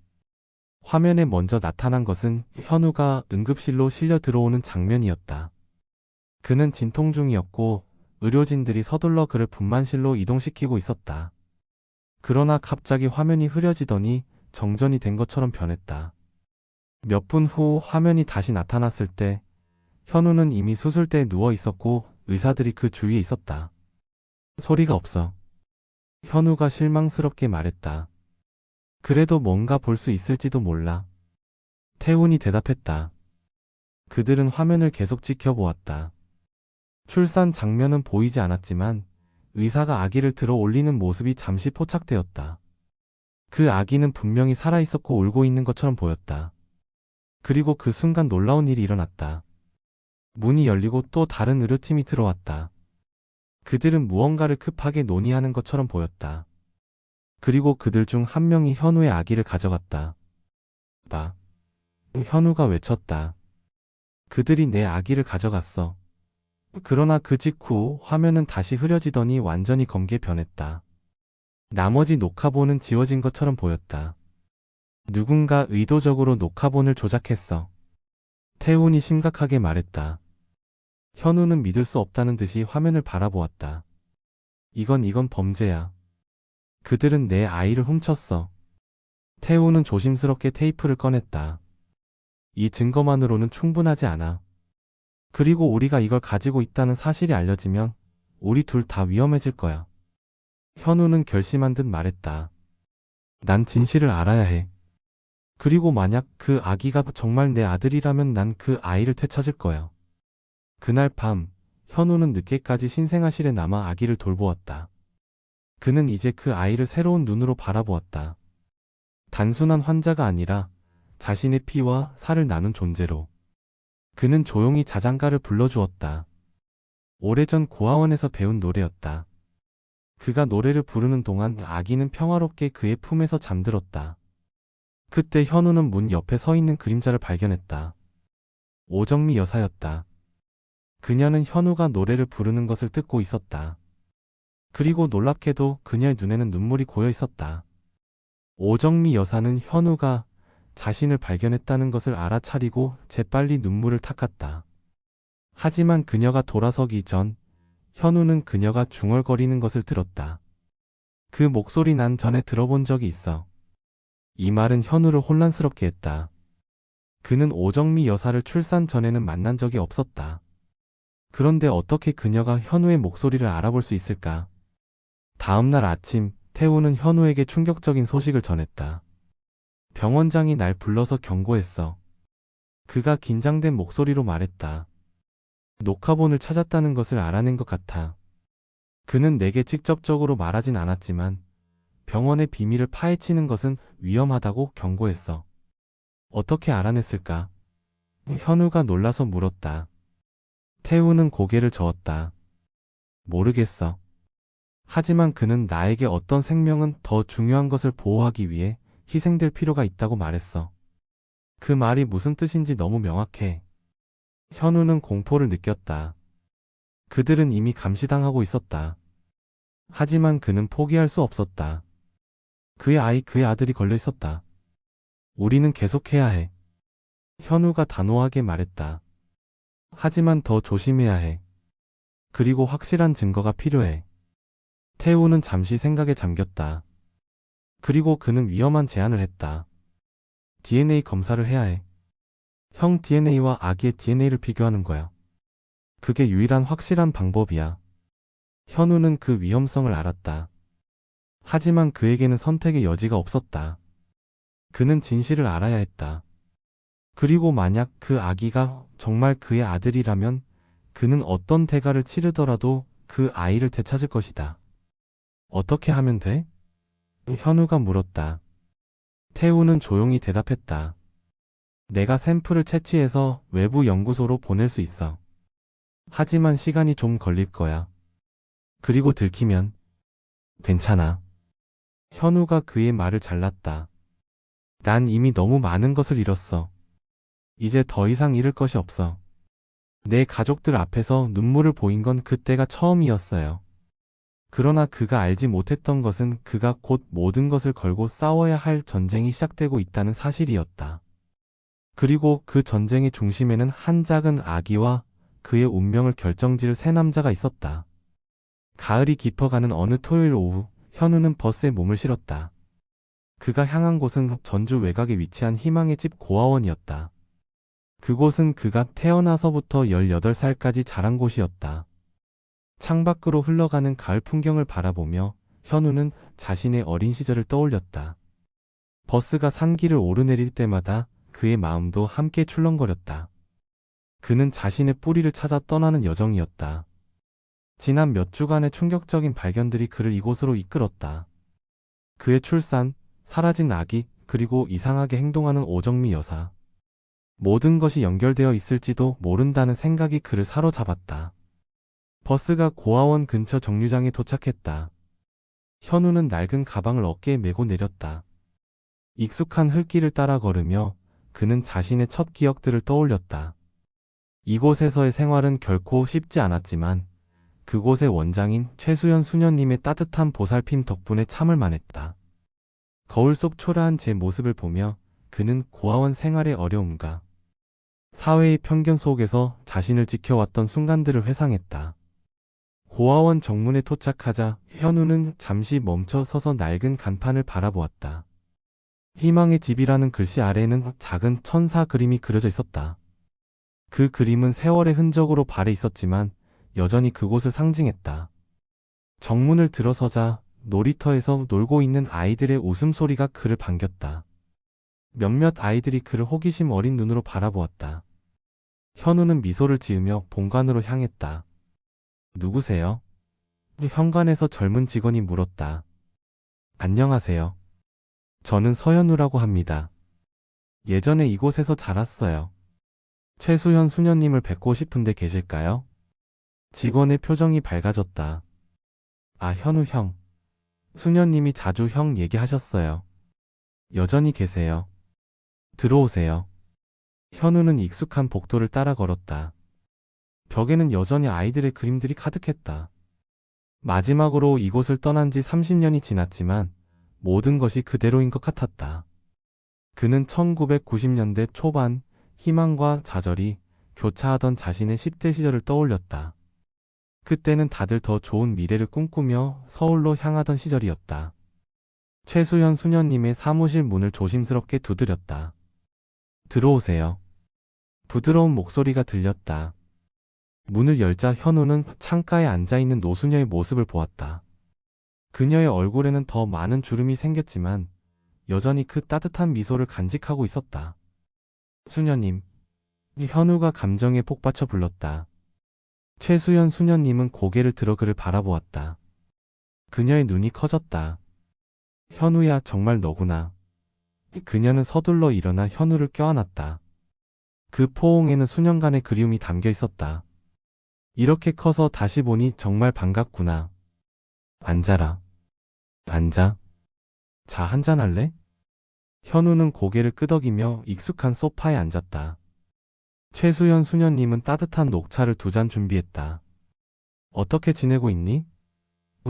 화면에 먼저 나타난 것은 현우가 응급실로 실려 들어오는 장면이었다. 그는 진통 중이었고 의료진들이 서둘러 그를 분만실로 이동시키고 있었다. 그러나 갑자기 화면이 흐려지더니 정전이 된 것처럼 변했다. 몇 분 후 화면이 다시 나타났을 때 현우는 이미 수술대에 누워 있었고 의사들이 그 주위에 있었다. 소리가 없어. 현우가 실망스럽게 말했다. 그래도 뭔가 볼 수 있을지도 몰라. 태훈이 대답했다. 그들은 화면을 계속 지켜보았다. 출산 장면은 보이지 않았지만 의사가 아기를 들어 올리는 모습이 잠시 포착되었다. 그 아기는 분명히 살아있었고 울고 있는 것처럼 보였다. 그리고 그 순간 놀라운 일이 일어났다. 문이 열리고 또 다른 의료팀이 들어왔다. 그들은 무언가를 급하게 논의하는 것처럼 보였다. 그리고 그들 중 한 명이 현우의 아기를 가져갔다. 봐. 현우가 외쳤다. 그들이 내 아기를 가져갔어. 그러나 그 직후 화면은 다시 흐려지더니 완전히 검게 변했다. 나머지 녹화본은 지워진 것처럼 보였다. 누군가 의도적으로 녹화본을 조작했어. 태훈이 심각하게 말했다. 현우는 믿을 수 없다는 듯이 화면을 바라보았다. 이건 범죄야. 그들은 내 아이를 훔쳤어. 태훈은 조심스럽게 테이프를 꺼냈다. 이 증거만으로는 충분하지 않아. 그리고 우리가 이걸 가지고 있다는 사실이 알려지면 우리 둘 다 위험해질 거야. 현우는 결심한 듯 말했다. 난 진실을 알아야 해. 그리고 만약 그 아기가 정말 내 아들이라면 난 그 아이를 되찾을 거야. 그날 밤, 현우는 늦게까지 신생아실에 남아 아기를 돌보았다. 그는 이제 그 아이를 새로운 눈으로 바라보았다. 단순한 환자가 아니라 자신의 피와 살을 나눈 존재로. 그는 조용히 자장가를 불러주었다. 오래전 고아원에서 배운 노래였다. 그가 노래를 부르는 동안 아기는 평화롭게 그의 품에서 잠들었다. 그때 현우는 문 옆에 서 있는 그림자를 발견했다. 오정미 여사였다. 그녀는 현우가 노래를 부르는 것을 듣고 있었다. 그리고 놀랍게도 그녀의 눈에는 눈물이 고여 있었다. 오정미 여사는 현우가 자신을 발견했다는 것을 알아차리고 재빨리 눈물을 닦았다. 하지만 그녀가 돌아서기 전 현우는 그녀가 중얼거리는 것을 들었다. 그 목소리 난 전에 들어본 적이 있어. 이 말은 현우를 혼란스럽게 했다. 그는 오정미 여사를 출산 전에는 만난 적이 없었다. 그런데 어떻게 그녀가 현우의 목소리를 알아볼 수 있을까? 다음 날 아침, 태우는 현우에게 충격적인 소식을 전했다. 병원장이 날 불러서 경고했어. 그가 긴장된 목소리로 말했다. 녹화본을 찾았다는 것을 알아낸 것 같아. 그는 내게 직접적으로 말하진 않았지만 병원의 비밀을 파헤치는 것은 위험하다고 경고했어. 어떻게 알아냈을까? 현우가 놀라서 물었다. 태우는 고개를 저었다. 모르겠어. 하지만 그는 나에게 어떤 생명은 더 중요한 것을 보호하기 위해 희생될 필요가 있다고 말했어. 그 말이 무슨 뜻인지 너무 명확해. 현우는 공포를 느꼈다. 그들은 이미 감시당하고 있었다. 하지만 그는 포기할 수 없었다. 그의 아들이 걸려 있었다. 우리는 계속해야 해. 현우가 단호하게 말했다. 하지만 더 조심해야 해. 그리고 확실한 증거가 필요해. 태우는 잠시 생각에 잠겼다. 그리고 그는 위험한 제안을 했다. DNA 검사를 해야 해. 형 DNA와 아기의 DNA를 비교하는 거야. 그게 유일한 확실한 방법이야. 현우는 그 위험성을 알았다. 하지만 그에게는 선택의 여지가 없었다. 그는 진실을 알아야 했다. 그리고 만약 그 아기가 정말 그의 아들이라면 그는 어떤 대가를 치르더라도 그 아이를 되찾을 것이다. 어떻게 하면 돼? 현우가 물었다. 태우는 조용히 대답했다. 내가 샘플을 채취해서 외부 연구소로 보낼 수 있어. 하지만 시간이 좀 걸릴 거야. 그리고 들키면 괜찮아. 현우가 그의 말을 잘랐다. 난 이미 너무 많은 것을 잃었어. 이제 더 이상 잃을 것이 없어. 내 가족들 앞에서 눈물을 보인 건 그때가 처음이었어요. 그러나 그가 알지 못했던 것은 그가 곧 모든 것을 걸고 싸워야 할 전쟁이 시작되고 있다는 사실이었다. 그리고 그 전쟁의 중심에는 한 작은 아기와 그의 운명을 결정지을 세 남자가 있었다. 가을이 깊어가는 어느 토요일 오후, 현우는 버스에 몸을 실었다. 그가 향한 곳은 전주 외곽에 위치한 희망의 집 고아원이었다. 그곳은 그가 태어나서부터 18살까지 자란 곳이었다. 창밖으로 흘러가는 가을 풍경을 바라보며 현우는 자신의 어린 시절을 떠올렸다. 버스가 산길을 오르내릴 때마다 그의 마음도 함께 출렁거렸다. 그는 자신의 뿌리를 찾아 떠나는 여정이었다. 지난 몇 주간의 충격적인 발견들이 그를 이곳으로 이끌었다. 그의 출산, 사라진 아기, 그리고 이상하게 행동하는 오정미 여사. 모든 것이 연결되어 있을지도 모른다는 생각이 그를 사로잡았다. 버스가 고아원 근처 정류장에 도착했다. 현우는 낡은 가방을 어깨에 메고 내렸다. 익숙한 흙길을 따라 걸으며 그는 자신의 첫 기억들을 떠올렸다. 이곳에서의 생활은 결코 쉽지 않았지만 그곳의 원장인 최수연 수녀님의 따뜻한 보살핌 덕분에 참을 만했다. 거울 속 초라한 제 모습을 보며 그는 고아원 생활의 어려움과 사회의 편견 속에서 자신을 지켜왔던 순간들을 회상했다. 고아원 정문에 도착하자 현우는 잠시 멈춰 서서 낡은 간판을 바라보았다. 희망의 집이라는 글씨 아래에는 작은 천사 그림이 그려져 있었다. 그 그림은 세월의 흔적으로 발해 있었지만 여전히 그곳을 상징했다. 정문을 들어서자 놀이터에서 놀고 있는 아이들의 웃음소리가 그를 반겼다. 몇몇 아이들이 그를 호기심 어린 눈으로 바라보았다. 현우는 미소를 지으며 본관으로 향했다. 누구세요? 현관에서 젊은 직원이 물었다. 안녕하세요. 저는 서현우라고 합니다. 예전에 이곳에서 자랐어요. 최수현 수녀님을 뵙고 싶은데 계실까요? 직원의 표정이 밝아졌다. 아, 현우 형. 수녀님이 자주 형 얘기하셨어요. 여전히 계세요. 들어오세요. 현우는 익숙한 복도를 따라 걸었다. 벽에는 여전히 아이들의 그림들이 가득했다. 마지막으로 이곳을 떠난 지 30년이 지났지만 모든 것이 그대로인 것 같았다. 그는 1990년대 초반 희망과 좌절이 교차하던 자신의 10대 시절을 떠올렸다. 그때는 다들 더 좋은 미래를 꿈꾸며 서울로 향하던 시절이었다. 최수현 수녀님의 사무실 문을 조심스럽게 두드렸다. 들어오세요. 부드러운 목소리가 들렸다. 문을 열자 현우는 창가에 앉아있는 노수녀의 모습을 보았다. 그녀의 얼굴에는 더 많은 주름이 생겼지만 여전히 그 따뜻한 미소를 간직하고 있었다. 수녀님. 현우가 감정에 폭받쳐 불렀다. 최수연 수녀님은 고개를 들어 그를 바라보았다. 그녀의 눈이 커졌다. 현우야, 정말 너구나. 그녀는 서둘러 일어나 현우를 껴안았다. 그 포옹에는 수년간의 그리움이 담겨 있었다. 이렇게 커서 다시 보니 정말 반갑구나. 앉아라. 앉아. 자, 한잔할래? 현우는 고개를 끄덕이며 익숙한 소파에 앉았다. 최수연 수녀님은 따뜻한 녹차를 2잔 준비했다. 어떻게 지내고 있니?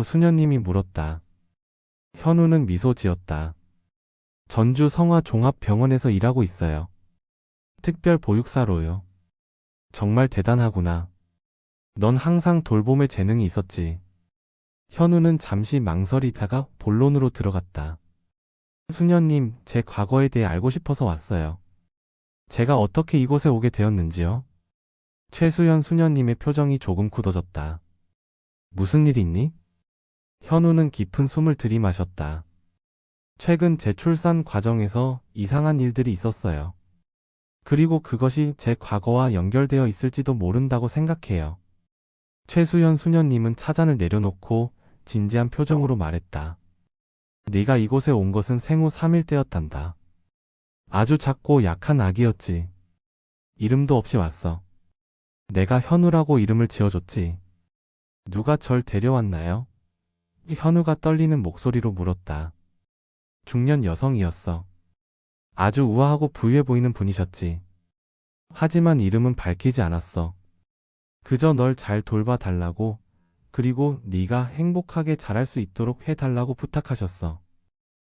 수녀님이 물었다. 현우는 미소 지었다. 전주 성화종합병원에서 일하고 있어요. 특별 보육사로요. 정말 대단하구나. 넌 항상 돌봄에 재능이 있었지. 현우는 잠시 망설이다가 본론으로 들어갔다. 수녀님, 제 과거에 대해 알고 싶어서 왔어요. 제가 어떻게 이곳에 오게 되었는지요? 최수연 수녀님의 표정이 조금 굳어졌다. 무슨 일 있니? 현우는 깊은 숨을 들이마셨다. 최근 제 출산 과정에서 이상한 일들이 있었어요. 그리고 그것이 제 과거와 연결되어 있을지도 모른다고 생각해요. 최수연 수녀님은 차잔을 내려놓고 진지한 표정으로 말했다. 네가 이곳에 온 것은 생후 3일 때였단다. 아주 작고 약한 아기였지. 이름도 없이 왔어. 내가 현우라고 이름을 지어줬지. 누가 절 데려왔나요? 현우가 떨리는 목소리로 물었다. 중년 여성이었어. 아주 우아하고 부유해 보이는 분이셨지. 하지만 이름은 밝히지 않았어. 그저 널 잘 돌봐달라고, 그리고 네가 행복하게 자랄 수 있도록 해달라고 부탁하셨어.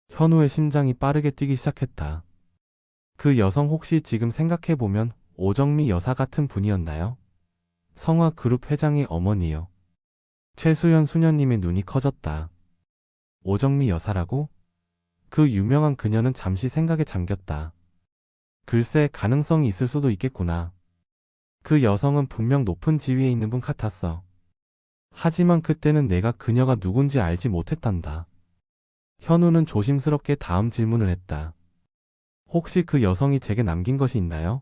현우의 심장이 빠르게 뛰기 시작했다. 그 여성 혹시 지금 생각해보면 오정미 여사 같은 분이었나요? 성화그룹 회장의 어머니요. 최수연 수녀님의 눈이 커졌다. 오정미 여사라고? 그 유명한 그녀는 잠시 생각에 잠겼다. 글쎄, 가능성이 있을 수도 있겠구나. 그 여성은 분명 높은 지위에 있는 분 같았어. 하지만 그때는 내가 그녀가 누군지 알지 못했단다. 현우는 조심스럽게 다음 질문을 했다. 혹시 그 여성이 제게 남긴 것이 있나요?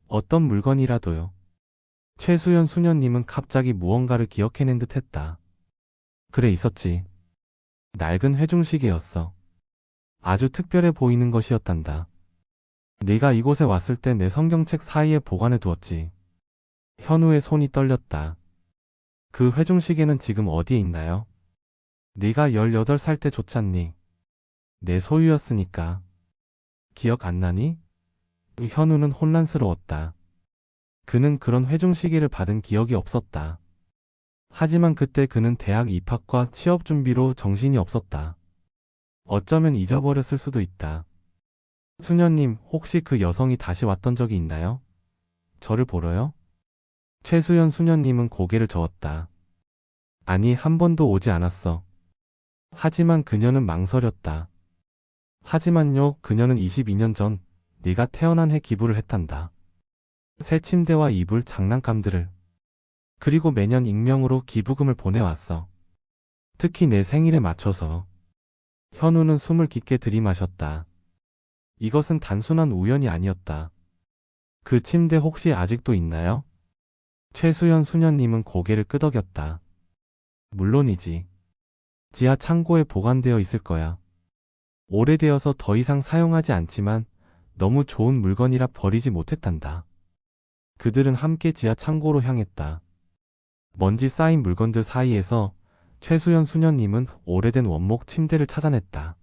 어떤 물건이라도요. 최수연 수녀님은 갑자기 무언가를 기억해낸 듯 했다. 그래, 있었지. 낡은 회중시계였어. 아주 특별해 보이는 것이었단다. 네가 이곳에 왔을 때 내 성경책 사이에 보관해 두었지. 현우의 손이 떨렸다. 그 회중시계는 지금 어디에 있나요? 네가 18살 때 줬잖니. 내 소유였으니까. 기억 안 나니? 현우는 혼란스러웠다. 그는 그런 회중시계를 받은 기억이 없었다. 하지만 그때 그는 대학 입학과 취업 준비로 정신이 없었다. 어쩌면 잊어버렸을 수도 있다. 수녀님, 혹시 그 여성이 다시 왔던 적이 있나요? 저를 보러요? 최수연 수녀님은 고개를 저었다. 아니, 한 번도 오지 않았어. 하지만 그녀는 망설였다. 하지만요, 그녀는 22년 전 네가 태어난 해 기부를 했단다. 새 침대와 이불, 장난감들을. 그리고 매년 익명으로 기부금을 보내왔어. 특히 내 생일에 맞춰서. 현우는 숨을 깊게 들이마셨다. 이것은 단순한 우연이 아니었다. 그 침대 혹시 아직도 있나요? 최수연 수녀님은 고개를 끄덕였다. 물론이지. 지하 창고에 보관되어 있을 거야. 오래되어서 더 이상 사용하지 않지만 너무 좋은 물건이라 버리지 못했단다. 그들은 함께 지하 창고로 향했다. 먼지 쌓인 물건들 사이에서 최수연 수녀님은 오래된 원목 침대를 찾아냈다.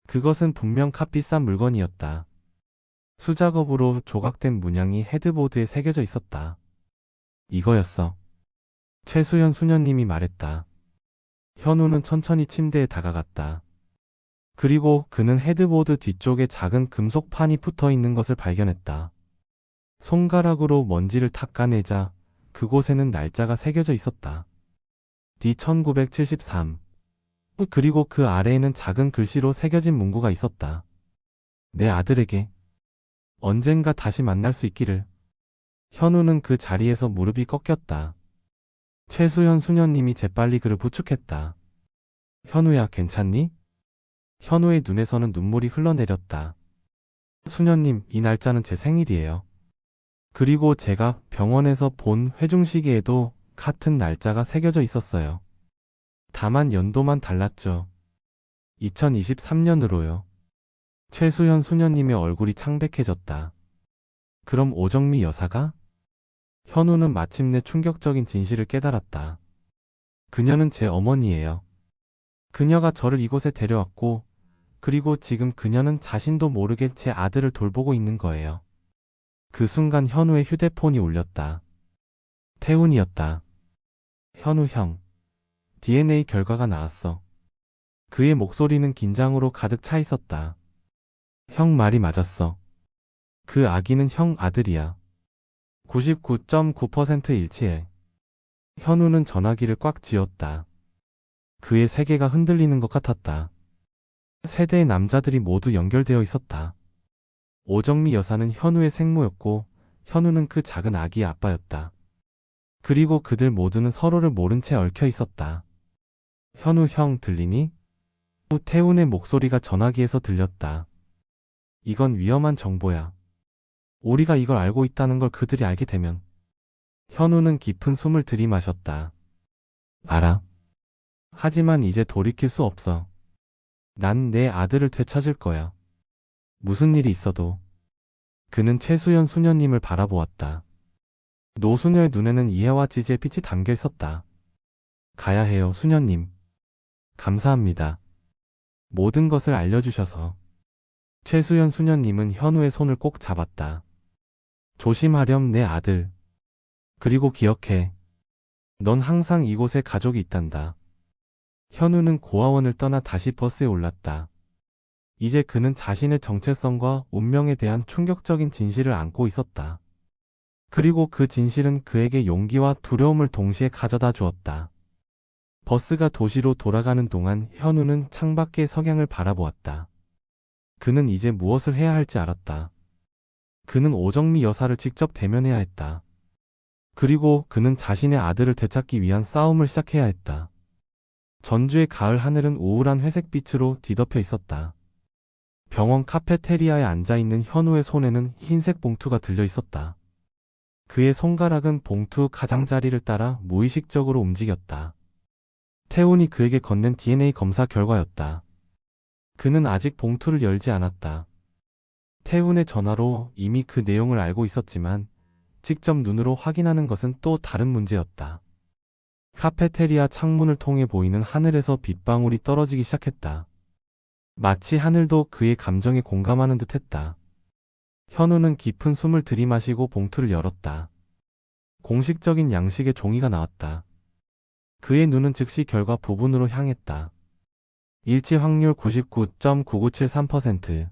그것은 분명 값비싼 물건이었다. 수작업으로 조각된 문양이 헤드보드에 새겨져 있었다. 이거였어. 최수연 수녀님이 말했다. 현우는 천천히 침대에 다가갔다. 그리고 그는 헤드보드 뒤쪽에 작은 금속판이 붙어 있는 것을 발견했다. 손가락으로 먼지를 닦아내자 그곳에는 날짜가 새겨져 있었다. D1973. 그리고 그 아래에는 작은 글씨로 새겨진 문구가 있었다. 내 아들에게. 언젠가 다시 만날 수 있기를. 현우는 그 자리에서 무릎이 꺾였다. 최수연 수녀님이 재빨리 그를 부축했다. 현우야, 괜찮니? 현우의 눈에서는 눈물이 흘러내렸다. 수녀님, 이 날짜는 제 생일이에요. 그리고 제가 병원에서 본 회중시계에도 같은 날짜가 새겨져 있었어요. 다만 연도만 달랐죠. 2023년으로요. 최수연 수녀님의 얼굴이 창백해졌다. 그럼 오정미 여사가? 현우는 마침내 충격적인 진실을 깨달았다. 그녀는 제 어머니예요. 그녀가 저를 이곳에 데려왔고, 그리고 지금 그녀는 자신도 모르게 제 아들을 돌보고 있는 거예요. 그 순간 현우의 휴대폰이 울렸다. 태훈이었다. 현우 형. DNA 결과가 나왔어. 그의 목소리는 긴장으로 가득 차 있었다. 형 말이 맞았어. 그 아기는 형 아들이야. 99.9% 일치해. 현우는 전화기를 꽉 쥐었다. 그의 세계가 흔들리는 것 같았다. 세대의 남자들이 모두 연결되어 있었다. 오정미 여사는 현우의 생모였고 현우는 그 작은 아기의 아빠였다. 그리고 그들 모두는 서로를 모른 채 얽혀 있었다. 현우 형 들리니? 태훈의 목소리가 전화기에서 들렸다. 이건 위험한 정보야. 우리가 이걸 알고 있다는 걸 그들이 알게 되면. 현우는 깊은 숨을 들이마셨다. 알아. 하지만 이제 돌이킬 수 없어. 난 내 아들을 되찾을 거야. 무슨 일이 있어도. 그는 최수연 수녀님을 바라보았다. 노수녀의 눈에는 이해와 지지의 빛이 담겨 있었다. 가야 해요, 수녀님. 감사합니다. 모든 것을 알려주셔서. 최수연 수녀님은 현우의 손을 꼭 잡았다. 조심하렴 내 아들. 그리고 기억해. 넌 항상 이곳에 가족이 있단다. 현우는 고아원을 떠나 다시 버스에 올랐다. 이제 그는 자신의 정체성과 운명에 대한 충격적인 진실을 안고 있었다. 그리고 그 진실은 그에게 용기와 두려움을 동시에 가져다 주었다. 버스가 도시로 돌아가는 동안 현우는 창밖의 석양을 바라보았다. 그는 이제 무엇을 해야 할지 알았다. 그는 오정미 여사를 직접 대면해야 했다. 그리고 그는 자신의 아들을 되찾기 위한 싸움을 시작해야 했다. 전주의 가을 하늘은 우울한 회색빛으로 뒤덮여 있었다. 병원 카페테리아에 앉아있는 현우의 손에는 흰색 봉투가 들려 있었다. 그의 손가락은 봉투 가장자리를 따라 무의식적으로 움직였다. 태훈이 그에게 건넨 DNA 검사 결과였다. 그는 아직 봉투를 열지 않았다. 태훈의 전화로 이미 그 내용을 알고 있었지만 직접 눈으로 확인하는 것은 또 다른 문제였다. 카페테리아 창문을 통해 보이는 하늘에서 빗방울이 떨어지기 시작했다. 마치 하늘도 그의 감정에 공감하는 듯했다. 현우는 깊은 숨을 들이마시고 봉투를 열었다. 공식적인 양식의 종이가 나왔다. 그의 눈은 즉시 결과 부분으로 향했다. 일치 확률 99.9973%.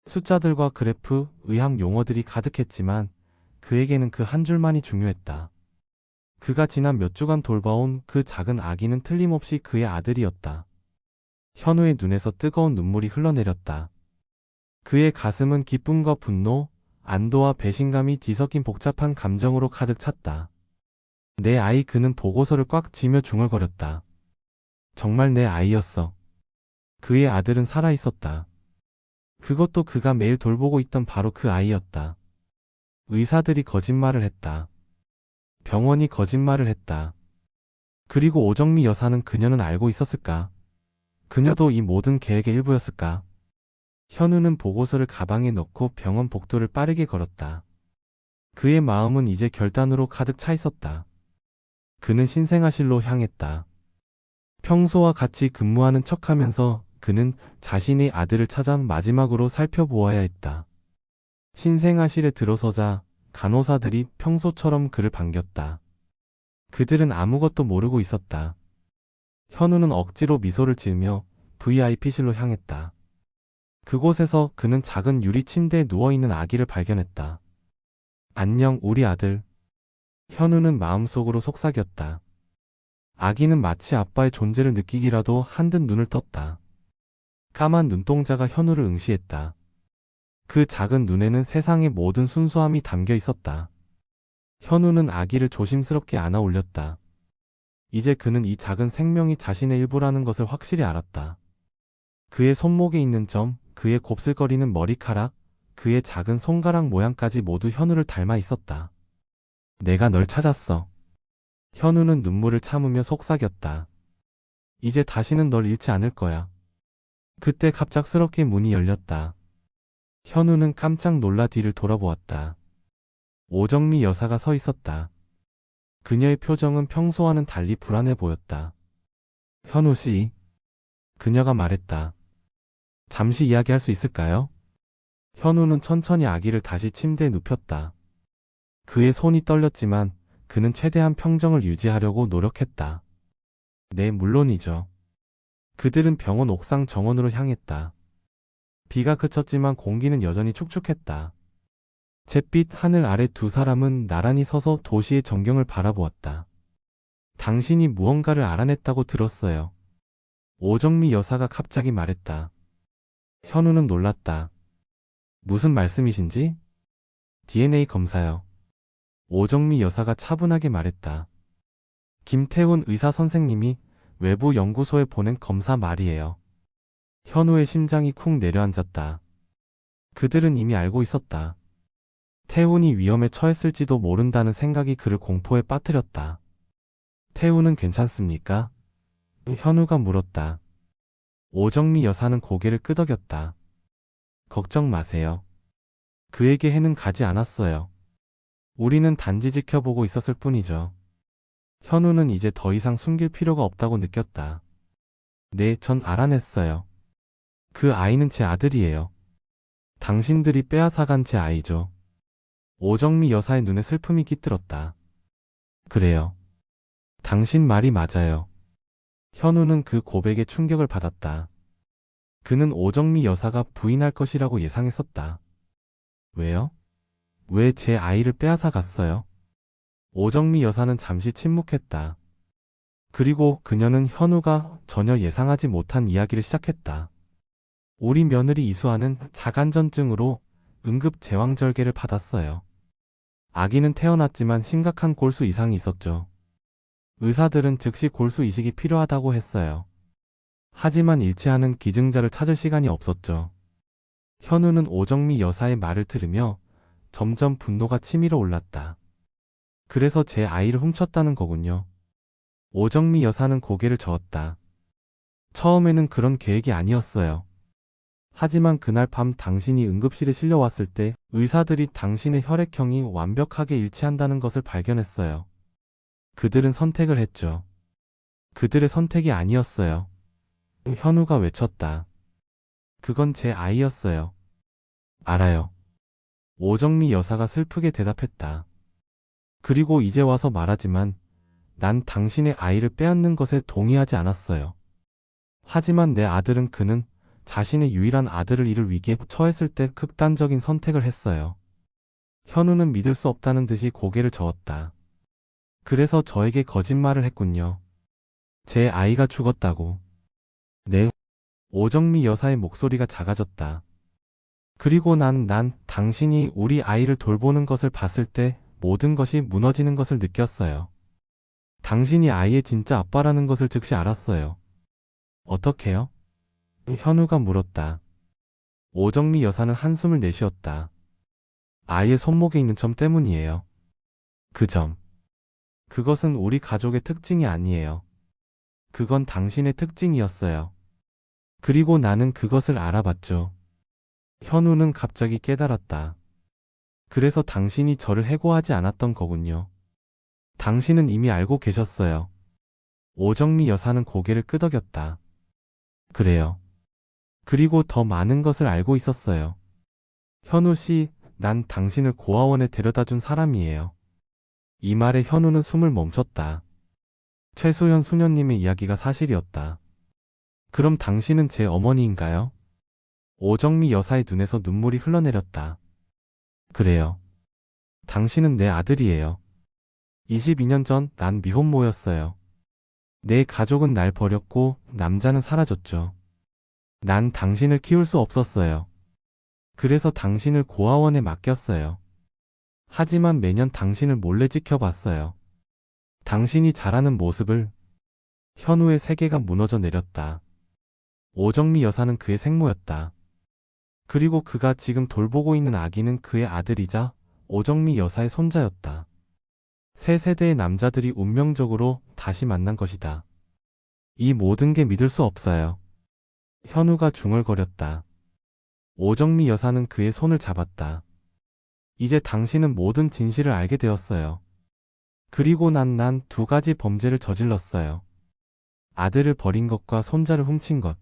숫자들과 그래프, 의학 용어들이 가득했지만 그에게는 그 한 줄만이 중요했다. 그가 지난 몇 주간 돌봐온 그 작은 아기는 틀림없이 그의 아들이었다. 현우의 눈에서 뜨거운 눈물이 흘러내렸다. 그의 가슴은 기쁨과 분노, 안도와 배신감이 뒤섞인 복잡한 감정으로 가득 찼다. 내 아이. 그는 보고서를 꽉 쥐며 중얼거렸다. 정말 내 아이였어. 그의 아들은 살아있었다. 그것도 그가 매일 돌보고 있던 바로 그 아이였다. 의사들이 거짓말을 했다. 병원이 거짓말을 했다. 그리고 오정미 여사는 그녀는 알고 있었을까? 그녀도 이 모든 계획의 일부였을까? 현우는 보고서를 가방에 넣고 병원 복도를 빠르게 걸었다. 그의 마음은 이제 결단으로 가득 차 있었다. 그는 신생아실로 향했다. 평소와 같이 근무하는 척하면서 그는 자신의 아들을 찾아 마지막으로 살펴보아야 했다. 신생아실에 들어서자 간호사들이 평소처럼 그를 반겼다. 그들은 아무것도 모르고 있었다. 현우는 억지로 미소를 지으며 VIP실로 향했다. 그곳에서 그는 작은 유리 침대에 누워있는 아기를 발견했다. 안녕 우리 아들. 현우는 마음속으로 속삭였다. 아기는 마치 아빠의 존재를 느끼기라도 한듯 눈을 떴다. 까만 눈동자가 현우를 응시했다. 그 작은 눈에는 세상의 모든 순수함이 담겨 있었다. 현우는 아기를 조심스럽게 안아 올렸다. 이제 그는 이 작은 생명이 자신의 일부라는 것을 확실히 알았다. 그의 손목에 있는 점, 그의 곱슬거리는 머리카락, 그의 작은 손가락 모양까지 모두 현우를 닮아 있었다. 내가 널 찾았어. 현우는 눈물을 참으며 속삭였다. 이제 다시는 널 잃지 않을 거야. 그때 갑작스럽게 문이 열렸다. 현우는 깜짝 놀라 뒤를 돌아보았다. 오정미 여사가 서 있었다. 그녀의 표정은 평소와는 달리 불안해 보였다. 현우 씨. 그녀가 말했다. 잠시 이야기할 수 있을까요? 현우는 천천히 아기를 다시 침대에 눕혔다. 그의 손이 떨렸지만 그는 최대한 평정을 유지하려고 노력했다. 네, 물론이죠. 그들은 병원 옥상 정원으로 향했다. 비가 그쳤지만 공기는 여전히 축축했다. 잿빛 하늘 아래 두 사람은 나란히 서서 도시의 전경을 바라보았다. 당신이 무언가를 알아냈다고 들었어요. 오정미 여사가 갑자기 말했다. 현우는 놀랐다. 무슨 말씀이신지? DNA 검사요. 오정미 여사가 차분하게 말했다. 김태훈 의사 선생님이 외부 연구소에 보낸 검사 말이에요. 현우의 심장이 쿵 내려앉았다. 그들은 이미 알고 있었다. 태훈이 위험에 처했을지도 모른다는 생각이 그를 공포에 빠뜨렸다. 태훈은 괜찮습니까? 현우가 물었다. 오정미 여사는 고개를 끄덕였다. 걱정 마세요. 그에게 해는 가지 않았어요. 우리는 단지 지켜보고 있었을 뿐이죠. 현우는 이제 더 이상 숨길 필요가 없다고 느꼈다. 네, 전 알아냈어요. 그 아이는 제 아들이에요. 당신들이 빼앗아간 제 아이죠. 오정미 여사의 눈에 슬픔이 깃들었다. 그래요. 당신 말이 맞아요. 현우는 그 고백에 충격을 받았다. 그는 오정미 여사가 부인할 것이라고 예상했었다. 왜요? 왜 제 아이를 빼앗아 갔어요? 오정미 여사는 잠시 침묵했다. 그리고 그녀는 현우가 전혀 예상하지 못한 이야기를 시작했다. 우리 며느리 이수아는 자간전증으로 응급 제왕절개를 받았어요. 아기는 태어났지만 심각한 골수 이상이 있었죠. 의사들은 즉시 골수 이식이 필요하다고 했어요. 하지만 일치하는 기증자를 찾을 시간이 없었죠. 현우는 오정미 여사의 말을 들으며 점점 분노가 치밀어 올랐다. 그래서 제 아이를 훔쳤다는 거군요. 오정미 여사는 고개를 저었다. 처음에는 그런 계획이 아니었어요. 하지만 그날 밤 당신이 응급실에 실려왔을 때 의사들이 당신의 혈액형이 완벽하게 일치한다는 것을 발견했어요. 그들은 선택을 했죠. 그들의 선택이 아니었어요. 현우가 외쳤다. 그건 제 아이였어요. 알아요. 오정미 여사가 슬프게 대답했다. 그리고 이제 와서 말하지만 난 당신의 아이를 빼앗는 것에 동의하지 않았어요. 하지만 내 아들은 그는 자신의 유일한 아들을 잃을 위기에 처했을 때 극단적인 선택을 했어요. 현우는 믿을 수 없다는 듯이 고개를 저었다. 그래서 저에게 거짓말을 했군요. 제 아이가 죽었다고. 네. 오정미 여사의 목소리가 작아졌다. 그리고 난 당신이 우리 아이를 돌보는 것을 봤을 때 모든 것이 무너지는 것을 느꼈어요. 당신이 아이의 진짜 아빠라는 것을 즉시 알았어요. 어떻게요? 현우가 물었다. 오정미 여사는 한숨을 내쉬었다. 아이의 손목에 있는 점 때문이에요. 그 점. 그것은 우리 가족의 특징이 아니에요. 그건 당신의 특징이었어요. 그리고 나는 그것을 알아봤죠. 현우는 갑자기 깨달았다. 그래서 당신이 저를 해고하지 않았던 거군요. 당신은 이미 알고 계셨어요. 오정미 여사는 고개를 끄덕였다. 그래요. 그리고 더 많은 것을 알고 있었어요. 현우 씨, 난 당신을 고아원에 데려다 준 사람이에요. 이 말에 현우는 숨을 멈췄다. 최소현 수녀님의 이야기가 사실이었다. 그럼 당신은 제 어머니인가요? 오정미 여사의 눈에서 눈물이 흘러내렸다. 그래요. 당신은 내 아들이에요. 22년 전 난 미혼모였어요. 내 가족은 날 버렸고 남자는 사라졌죠. 난 당신을 키울 수 없었어요. 그래서 당신을 고아원에 맡겼어요. 하지만 매년 당신을 몰래 지켜봤어요. 당신이 자라는 모습을. 현우의 세계가 무너져 내렸다. 오정미 여사는 그의 생모였다. 그리고 그가 지금 돌보고 있는 아기는 그의 아들이자 오정미 여사의 손자였다. 새 세대의 남자들이 운명적으로 다시 만난 것이다. 이 모든 게 믿을 수 없어요. 현우가 중얼거렸다. 오정미 여사는 그의 손을 잡았다. 이제 당신은 모든 진실을 알게 되었어요. 그리고 난 두 가지 범죄를 저질렀어요. 아들을 버린 것과 손자를 훔친 것.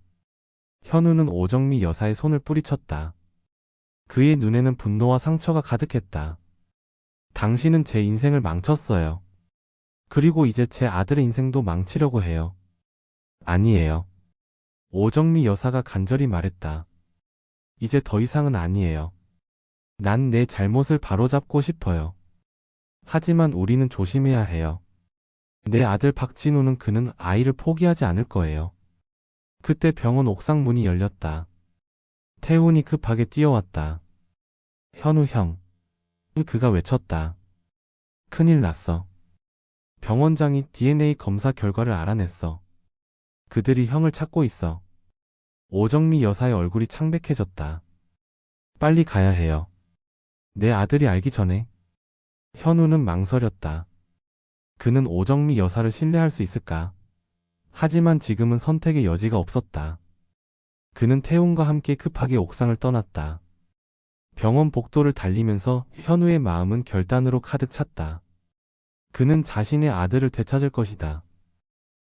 현우는 오정미 여사의 손을 뿌리쳤다. 그의 눈에는 분노와 상처가 가득했다. 당신은 제 인생을 망쳤어요. 그리고 이제 제 아들의 인생도 망치려고 해요. 아니에요. 오정미 여사가 간절히 말했다. 이제 더 이상은 아니에요. 난 내 잘못을 바로잡고 싶어요. 하지만 우리는 조심해야 해요. 내 아들 박진우는 그는 아이를 포기하지 않을 거예요. 그때 병원 옥상 문이 열렸다. 태훈이 급하게 뛰어왔다. 현우 형. 그가 외쳤다. 큰일 났어. 병원장이 DNA 검사 결과를 알아냈어. 그들이 형을 찾고 있어. 오정미 여사의 얼굴이 창백해졌다. 빨리 가야 해요. 내 아들이 알기 전에. 현우는 망설였다. 그는 오정미 여사를 신뢰할 수 있을까? 하지만 지금은 선택의 여지가 없었다. 그는 태훈과 함께 급하게 옥상을 떠났다. 병원 복도를 달리면서 현우의 마음은 결단으로 가득 찼다. 그는 자신의 아들을 되찾을 것이다.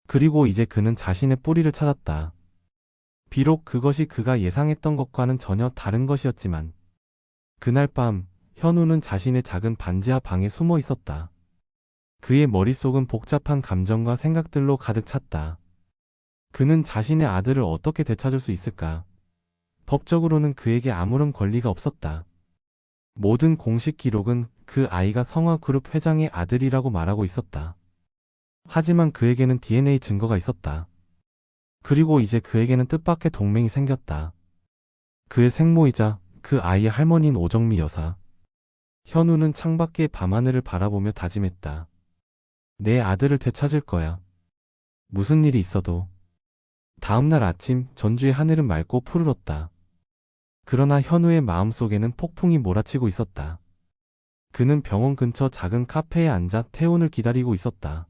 그리고 이제 그는 자신의 뿌리를 찾았다. 비록 그것이 그가 예상했던 것과는 전혀 다른 것이었지만 그날 밤 현우는 자신의 작은 반지하 방에 숨어 있었다. 그의 머릿속은 복잡한 감정과 생각들로 가득 찼다. 그는 자신의 아들을 어떻게 되찾을 수 있을까? 법적으로는 그에게 아무런 권리가 없었다. 모든 공식 기록은 그 아이가 성화그룹 회장의 아들이라고 말하고 있었다. 하지만 그에게는 DNA 증거가 있었다. 그리고 이제 그에게는 뜻밖의 동맹이 생겼다. 그의 생모이자 그 아이의 할머니인 오정미 여사. 현우는 창밖의 밤하늘을 바라보며 다짐했다. 내 아들을 되찾을 거야. 무슨 일이 있어도. 다음날 아침 전주의 하늘은 맑고 푸르렀다. 그러나 현우의 마음속에는 폭풍이 몰아치고 있었다. 그는 병원 근처 작은 카페에 앉아 태훈을 기다리고 있었다.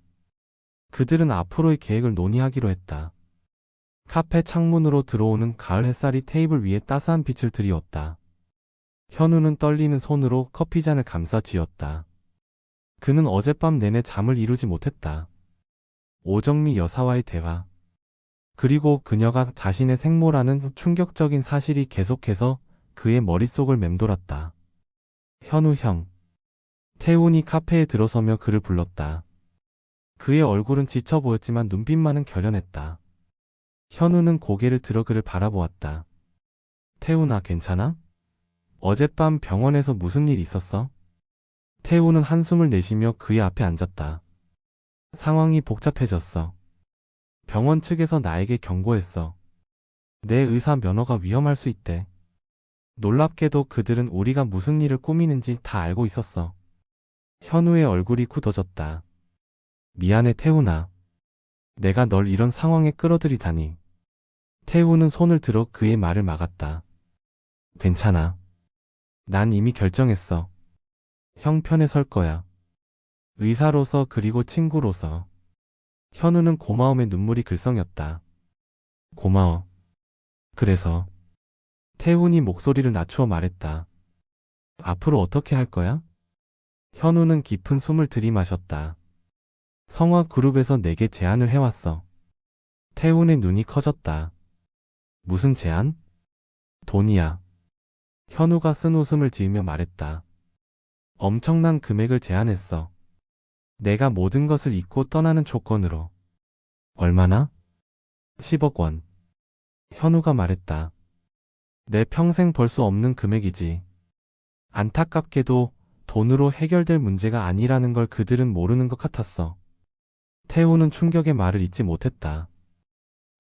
그들은 앞으로의 계획을 논의하기로 했다. 카페 창문으로 들어오는 가을 햇살이 테이블 위에 따스한 빛을 들이웠다. 현우는 떨리는 손으로 커피잔을 감싸 쥐었다. 그는 어젯밤 내내 잠을 이루지 못했다. 오정미 여사와의 대화. 그리고 그녀가 자신의 생모라는 충격적인 사실이 계속해서 그의 머릿속을 맴돌았다. 현우 형. 태훈이 카페에 들어서며 그를 불렀다. 그의 얼굴은 지쳐 보였지만 눈빛만은 결연했다. 현우는 고개를 들어 그를 바라보았다. 태훈아, 괜찮아? 어젯밤 병원에서 무슨 일 있었어? 태훈은 한숨을 내쉬며 그의 앞에 앉았다. 상황이 복잡해졌어. 병원 측에서 나에게 경고했어. 내 의사 면허가 위험할 수 있대. 놀랍게도 그들은 우리가 무슨 일을 꾸미는지 다 알고 있었어. 현우의 얼굴이 굳어졌다. 미안해 태훈아. 내가 널 이런 상황에 끌어들이다니. 태훈은 손을 들어 그의 말을 막았다. 괜찮아. 난 이미 결정했어. 형 편에 설 거야. 의사로서 그리고 친구로서. 현우는 고마움에 눈물이 글썽였다. 고마워. 그래서 태훈이 목소리를 낮추어 말했다. 앞으로 어떻게 할 거야? 현우는 깊은 숨을 들이마셨다. 성화그룹에서 내게 제안을 해왔어. 태훈의 눈이 커졌다. 무슨 제안? 돈이야. 현우가 쓴 웃음을 지으며 말했다. 엄청난 금액을 제안했어. 내가 모든 것을 잊고 떠나는 조건으로. 얼마나? 10억 원. 현우가 말했다. 내 평생 벌 수 없는 금액이지. 안타깝게도 돈으로 해결될 문제가 아니라는 걸 그들은 모르는 것 같았어. 태훈은 충격의 말을 잊지 못했다.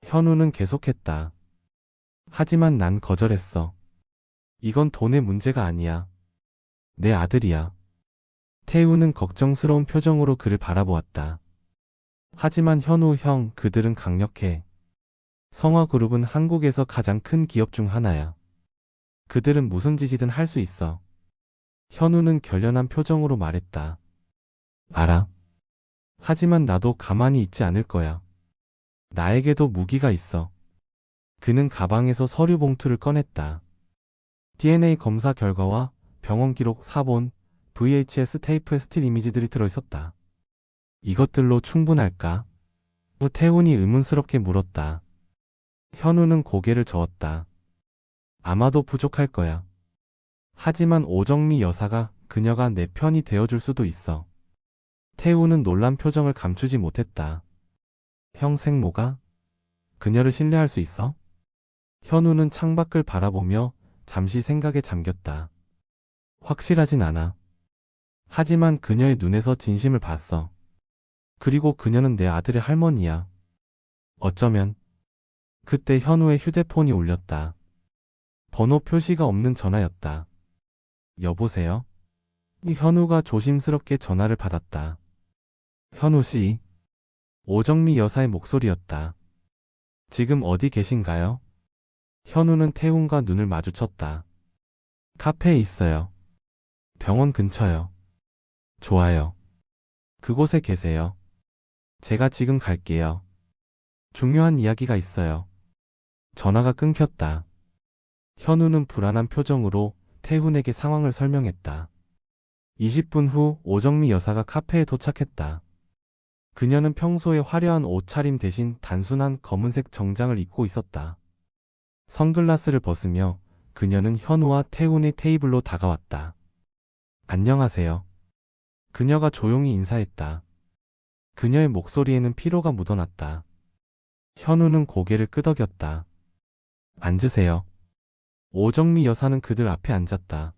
현우는 계속했다. 하지만 난 거절했어. 이건 돈의 문제가 아니야. 내 아들이야. 태훈은 걱정스러운 표정으로 그를 바라보았다. 하지만 현우 형, 그들은 강력해. 성화그룹은 한국에서 가장 큰 기업 중 하나야. 그들은 무슨 짓이든 할 수 있어. 현우는 결연한 표정으로 말했다. 알아. 하지만 나도 가만히 있지 않을 거야. 나에게도 무기가 있어. 그는 가방에서 서류 봉투를 꺼냈다. DNA 검사 결과와 병원 기록 사본, VHS 테이프의 스틸 이미지들이 들어있었다. 이것들로 충분할까? 태훈이 의문스럽게 물었다. 현우는 고개를 저었다. 아마도 부족할 거야. 하지만 오정미 여사가 그녀가 내 편이 되어줄 수도 있어. 태훈은 놀란 표정을 감추지 못했다. 형 생모가? 그녀를 신뢰할 수 있어? 현우는 창밖을 바라보며 잠시 생각에 잠겼다. 확실하진 않아. 하지만 그녀의 눈에서 진심을 봤어. 그리고 그녀는 내 아들의 할머니야. 어쩌면. 그때 현우의 휴대폰이 울렸다. 번호 표시가 없는 전화였다. 여보세요? 현우가 조심스럽게 전화를 받았다. 현우 씨. 오정미 여사의 목소리였다. 지금 어디 계신가요? 현우는 태훈과 눈을 마주쳤다. 카페에 있어요. 병원 근처요. 좋아요. 그곳에 계세요. 제가 지금 갈게요. 중요한 이야기가 있어요. 전화가 끊겼다. 현우는 불안한 표정으로 태훈에게 상황을 설명했다. 20분 후 오정미 여사가 카페에 도착했다. 그녀는 평소의 화려한 옷차림 대신 단순한 검은색 정장을 입고 있었다. 선글라스를 벗으며 그녀는 현우와 태훈의 테이블로 다가왔다. 안녕하세요. 그녀가 조용히 인사했다. 그녀의 목소리에는 피로가 묻어났다. 현우는 고개를 끄덕였다. 앉으세요. 오정미 여사는 그들 앞에 앉았다.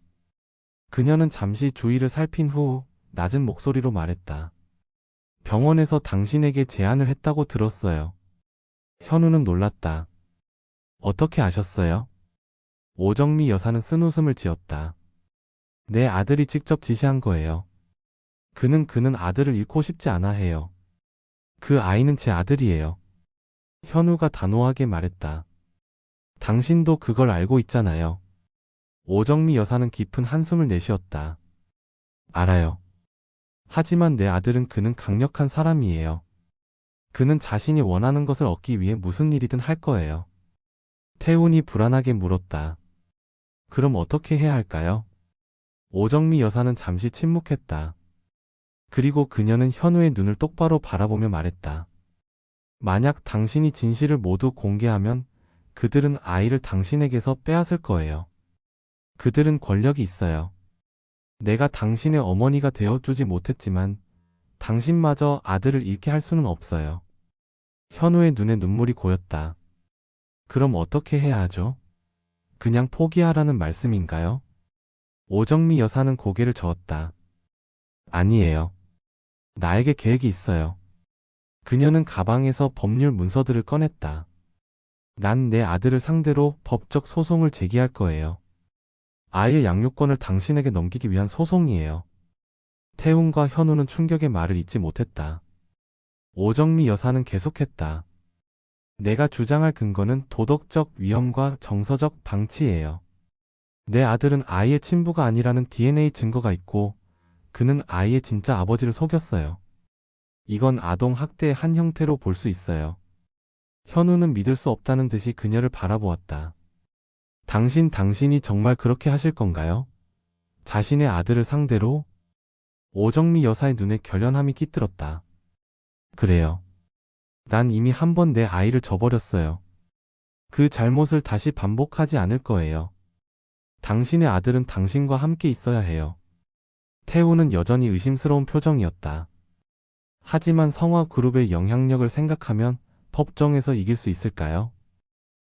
그녀는 잠시 주위를 살핀 후 낮은 목소리로 말했다. 병원에서 당신에게 제안을 했다고 들었어요. 현우는 놀랐다. 어떻게 아셨어요? 오정미 여사는 쓴웃음을 지었다. 내 아들이 직접 지시한 거예요. 그는 아들을 잃고 싶지 않아 해요. 그 아이는 제 아들이에요. 현우가 단호하게 말했다. 당신도 그걸 알고 있잖아요. 오정미 여사는 깊은 한숨을 내쉬었다. 알아요. 하지만 내 아들은 그는 강력한 사람이에요. 그는 자신이 원하는 것을 얻기 위해 무슨 일이든 할 거예요. 태훈이 불안하게 물었다. 그럼 어떻게 해야 할까요? 오정미 여사는 잠시 침묵했다. 그리고 그녀는 현우의 눈을 똑바로 바라보며 말했다. 만약 당신이 진실을 모두 공개하면 그들은 아이를 당신에게서 빼앗을 거예요. 그들은 권력이 있어요. 내가 당신의 어머니가 되어주지 못했지만 당신마저 아들을 잃게 할 수는 없어요. 현우의 눈에 눈물이 고였다. 그럼 어떻게 해야 하죠? 그냥 포기하라는 말씀인가요? 오정미 여사는 고개를 저었다. 아니에요. 나에게 계획이 있어요. 그녀는 가방에서 법률 문서들을 꺼냈다. 난 내 아들을 상대로 법적 소송을 제기할 거예요. 아이의 양육권을 당신에게 넘기기 위한 소송이에요. 태훈과 현우는 충격의 말을 잇지 못했다. 오정미 여사는 계속했다. 내가 주장할 근거는 도덕적 위험과 정서적 방치예요. 내 아들은 아이의 친부가 아니라는 DNA 증거가 있고 그는 아이의 진짜 아버지를 속였어요. 이건 아동 학대의 한 형태로 볼 수 있어요. 현우는 믿을 수 없다는 듯이 그녀를 바라보았다. 당신이 정말 그렇게 하실 건가요? 자신의 아들을 상대로? 오정미 여사의 눈에 결연함이 깃들었다. 그래요. 난 이미 한 번 내 아이를 저버렸어요. 그 잘못을 다시 반복하지 않을 거예요. 당신의 아들은 당신과 함께 있어야 해요. 태우는 여전히 의심스러운 표정이었다. 하지만 성화그룹의 영향력을 생각하면 법정에서 이길 수 있을까요?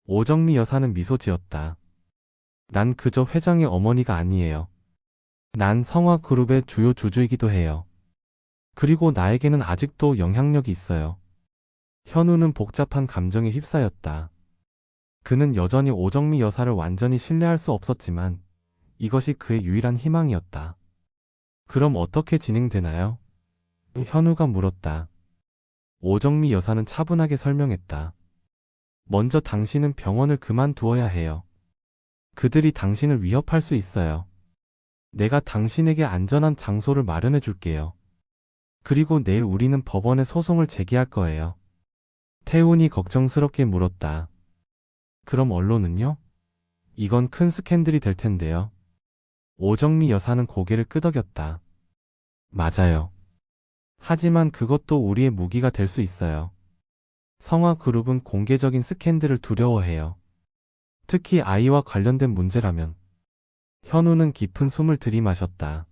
오정미 여사는 미소 지었다. 난 그저 회장의 어머니가 아니에요. 난 성화그룹의 주요 주주이기도 해요. 그리고 나에게는 아직도 영향력이 있어요. 현우는 복잡한 감정에 휩싸였다. 그는 여전히 오정미 여사를 완전히 신뢰할 수 없었지만 이것이 그의 유일한 희망이었다. 그럼 어떻게 진행되나요? 현우가 물었다. 오정미 여사는 차분하게 설명했다. 먼저 당신은 병원을 그만두어야 해요. 그들이 당신을 위협할 수 있어요. 내가 당신에게 안전한 장소를 마련해 줄게요. 그리고 내일 우리는 법원에 소송을 제기할 거예요. 태훈이 걱정스럽게 물었다. 그럼 언론은요? 이건 큰 스캔들이 될 텐데요. 오정미 여사는 고개를 끄덕였다. 맞아요. 하지만 그것도 우리의 무기가 될 수 있어요. 성화그룹은 공개적인 스캔들을 두려워해요. 특히 아이와 관련된 문제라면. 현우는 깊은 숨을 들이마셨다.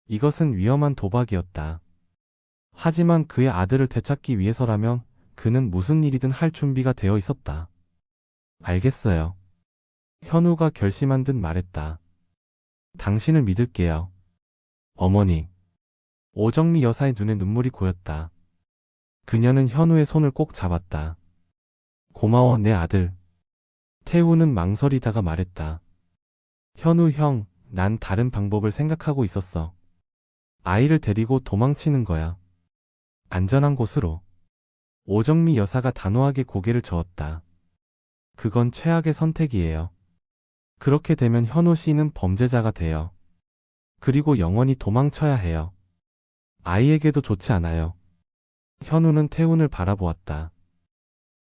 이것은 위험한 도박이었다. 하지만 그의 아들을 되찾기 위해서라면 그는 무슨 일이든 할 준비가 되어 있었다. 알겠어요. 현우가 결심한 듯 말했다. 당신을 믿을게요. 어머니. 오정미 여사의 눈에 눈물이 고였다. 그녀는 현우의 손을 꼭 잡았다. 고마워, 내 아들. 태우는 망설이다가 말했다. 현우 형, 난 다른 방법을 생각하고 있었어. 아이를 데리고 도망치는 거야. 안전한 곳으로. 오정미 여사가 단호하게 고개를 저었다. 그건 최악의 선택이에요. 그렇게 되면 현우 씨는 범죄자가 돼요. 그리고 영원히 도망쳐야 해요. 아이에게도 좋지 않아요. 현우는 태훈을 바라보았다.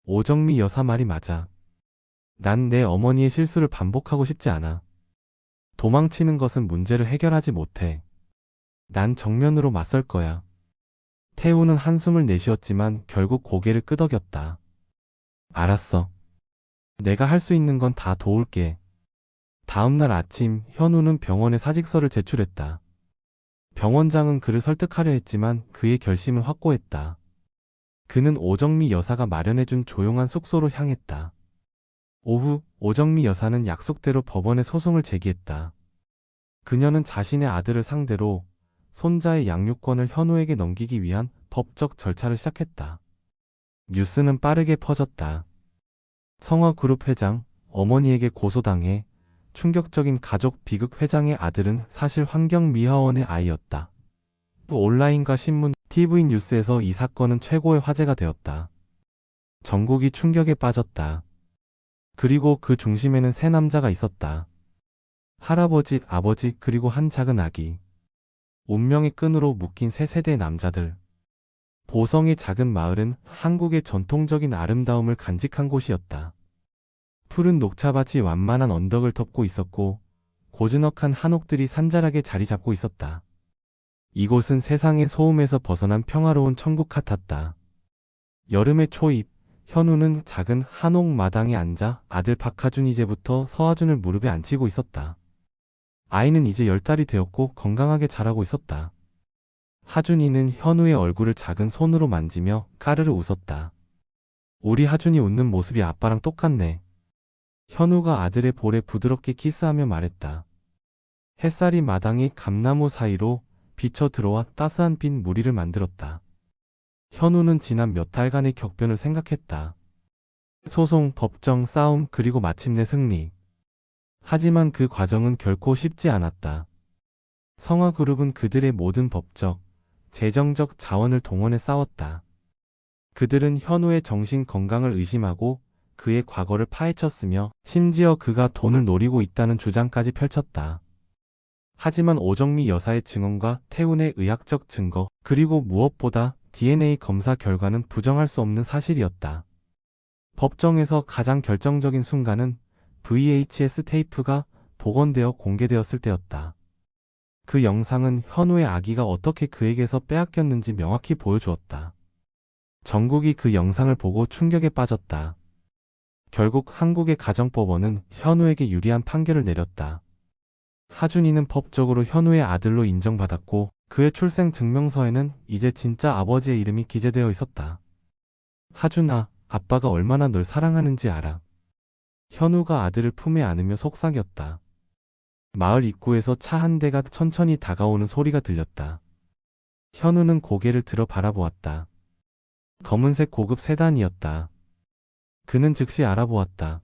오정미 여사 말이 맞아. 난 내 어머니의 실수를 반복하고 싶지 않아. 도망치는 것은 문제를 해결하지 못해. 난 정면으로 맞설 거야. 태훈은 한숨을 내쉬었지만 결국 고개를 끄덕였다. 알았어. 내가 할 수 있는 건 다 도울게. 다음날 아침 현우는 병원에 사직서를 제출했다. 병원장은 그를 설득하려 했지만 그의 결심은 확고했다. 그는 오정미 여사가 마련해준 조용한 숙소로 향했다. 오후 오정미 여사는 약속대로 법원에 소송을 제기했다. 그녀는 자신의 아들을 상대로 손자의 양육권을 현우에게 넘기기 위한 법적 절차를 시작했다. 뉴스는 빠르게 퍼졌다. 성화그룹 회장, 어머니에게 고소당해 충격적인 가족 비극 회장의 아들은 사실 환경미화원의 아이였다. 온라인과 신문, TV 뉴스에서 이 사건은 최고의 화제가 되었다. 전국이 충격에 빠졌다. 그리고 그 중심에는 세 남자가 있었다. 할아버지, 아버지, 그리고 한 작은 아기. 운명의 끈으로 묶인 세 세대의 남자들. 보성의 작은 마을은 한국의 전통적인 아름다움을 간직한 곳이었다. 푸른 녹차밭이 완만한 언덕을 덮고 있었고 고즈넉한 한옥들이 산자락에 자리 잡고 있었다. 이곳은 세상의 소음에서 벗어난 평화로운 천국 같았다. 여름의 초입, 현우는 작은 한옥 마당에 앉아 아들 박하준 이제부터 서하준을 무릎에 앉히고 있었다. 아이는 이제 10달이 되었고 건강하게 자라고 있었다. 하준이는 현우의 얼굴을 작은 손으로 만지며 까르르 웃었다. 우리 하준이 웃는 모습이 아빠랑 똑같네. 현우가 아들의 볼에 부드럽게 키스하며 말했다. 햇살이 마당의 감나무 사이로 비쳐 들어와 따스한 빛 무리를 만들었다. 현우는 지난 몇 달간의 격변을 생각했다. 소송, 법정, 싸움, 그리고 마침내 승리. 하지만 그 과정은 결코 쉽지 않았다. 성화그룹은 그들의 모든 법적, 재정적 자원을 동원해 싸웠다. 그들은 현우의 정신 건강을 의심하고 그의 과거를 파헤쳤으며 심지어 그가 돈을 노리고 있다는 주장까지 펼쳤다. 하지만 오정미 여사의 증언과 태훈의 의학적 증거, 그리고 무엇보다 DNA 검사 결과는 부정할 수 없는 사실이었다. 법정에서 가장 결정적인 순간은 VHS 테이프가 복원되어 공개되었을 때였다. 그 영상은 현우의 아기가 어떻게 그에게서 빼앗겼는지 명확히 보여주었다. 전국이 그 영상을 보고 충격에 빠졌다. 결국 한국의 가정법원은 현우에게 유리한 판결을 내렸다. 하준이는 법적으로 현우의 아들로 인정받았고 그의 출생 증명서에는 이제 진짜 아버지의 이름이 기재되어 있었다. 하준아, 아빠가 얼마나 널 사랑하는지 알아. 현우가 아들을 품에 안으며 속삭였다. 마을 입구에서 차 한 대가 천천히 다가오는 소리가 들렸다. 현우는 고개를 들어 바라보았다. 검은색 고급 세단이었다. 그는 즉시 알아보았다.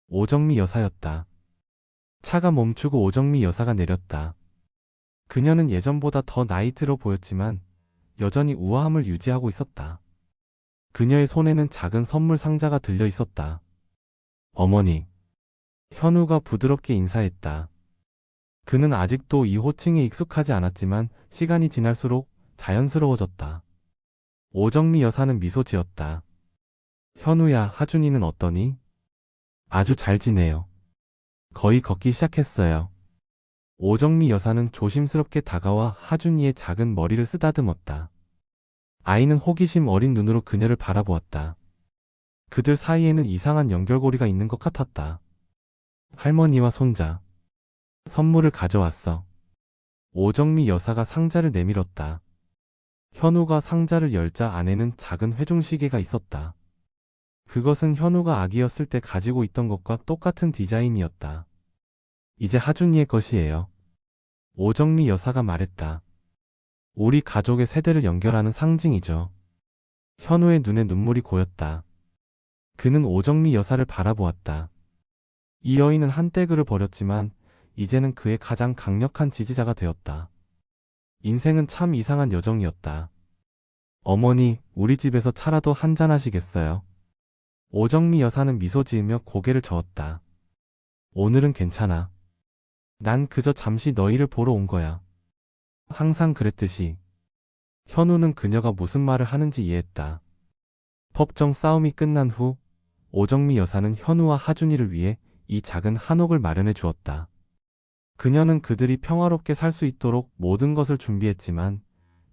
오정미 여사였다. 차가 멈추고 오정미 여사가 내렸다. 그녀는 예전보다 더 나이 들어 보였지만 여전히 우아함을 유지하고 있었다. 그녀의 손에는 작은 선물 상자가 들려 있었다. 어머니. 현우가 부드럽게 인사했다. 그는 아직도 이 호칭에 익숙하지 않았지만 시간이 지날수록 자연스러워졌다. 오정미 여사는 미소 지었다. 현우야, 하준이는 어떠니? 아주 잘 지내요. 거의 걷기 시작했어요. 오정미 여사는 조심스럽게 다가와 하준이의 작은 머리를 쓰다듬었다. 아이는 호기심 어린 눈으로 그녀를 바라보았다. 그들 사이에는 이상한 연결고리가 있는 것 같았다. 할머니와 손자. 선물을 가져왔어. 오정미 여사가 상자를 내밀었다. 현우가 상자를 열자 안에는 작은 회중시계가 있었다. 그것은 현우가 아기였을 때 가지고 있던 것과 똑같은 디자인이었다. 이제 하준이의 것이에요. 오정미 여사가 말했다. 우리 가족의 세대를 연결하는 상징이죠. 현우의 눈에 눈물이 고였다. 그는 오정미 여사를 바라보았다. 이 여인은 한때 그를 버렸지만 이제는 그의 가장 강력한 지지자가 되었다. 인생은 참 이상한 여정이었다. 어머니, 우리 집에서 차라도 한잔 하시겠어요? 오정미 여사는 미소 지으며 고개를 저었다. 오늘은 괜찮아. 난 그저 잠시 너희를 보러 온 거야. 항상 그랬듯이. 현우는 그녀가 무슨 말을 하는지 이해했다. 법정 싸움이 끝난 후 오정미 여사는 현우와 하준이를 위해 이 작은 한옥을 마련해 주었다. 그녀는 그들이 평화롭게 살 수 있도록 모든 것을 준비했지만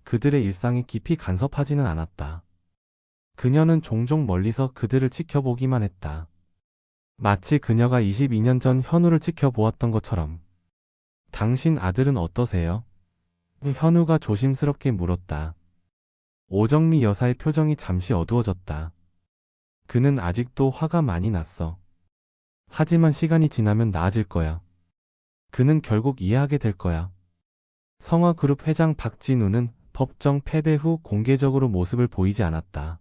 그들의 일상에 깊이 간섭하지는 않았다. 그녀는 종종 멀리서 그들을 지켜보기만 했다. 마치 그녀가 22년 전 현우를 지켜보았던 것처럼. 당신 아들은 어떠세요? 현우가 조심스럽게 물었다. 오정미 여사의 표정이 잠시 어두워졌다. 그는 아직도 화가 많이 났어. 하지만 시간이 지나면 나아질 거야. 그는 결국 이해하게 될 거야. 성화그룹 회장 박진우는 법정 패배 후 공개적으로 모습을 보이지 않았다.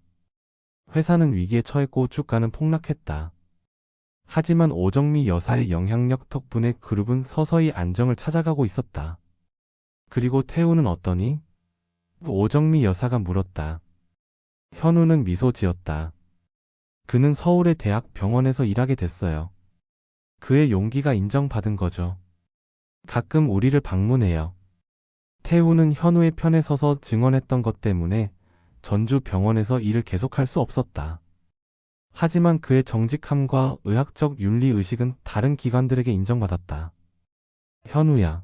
회사는 위기에 처했고 주가는 폭락했다. 하지만 오정미 여사의 영향력 덕분에 그룹은 서서히 안정을 찾아가고 있었다. 그리고 태우는 어떠니? 오정미 여사가 물었다. 현우는 미소 지었다. 그는 서울의 대학 병원에서 일하게 됐어요. 그의 용기가 인정받은 거죠. 가끔 우리를 방문해요. 태우는 현우의 편에 서서 증언했던 것 때문에 전주 병원에서 일을 계속할 수 없었다. 하지만 그의 정직함과 의학적 윤리의식은 다른 기관들에게 인정받았다. 현우야.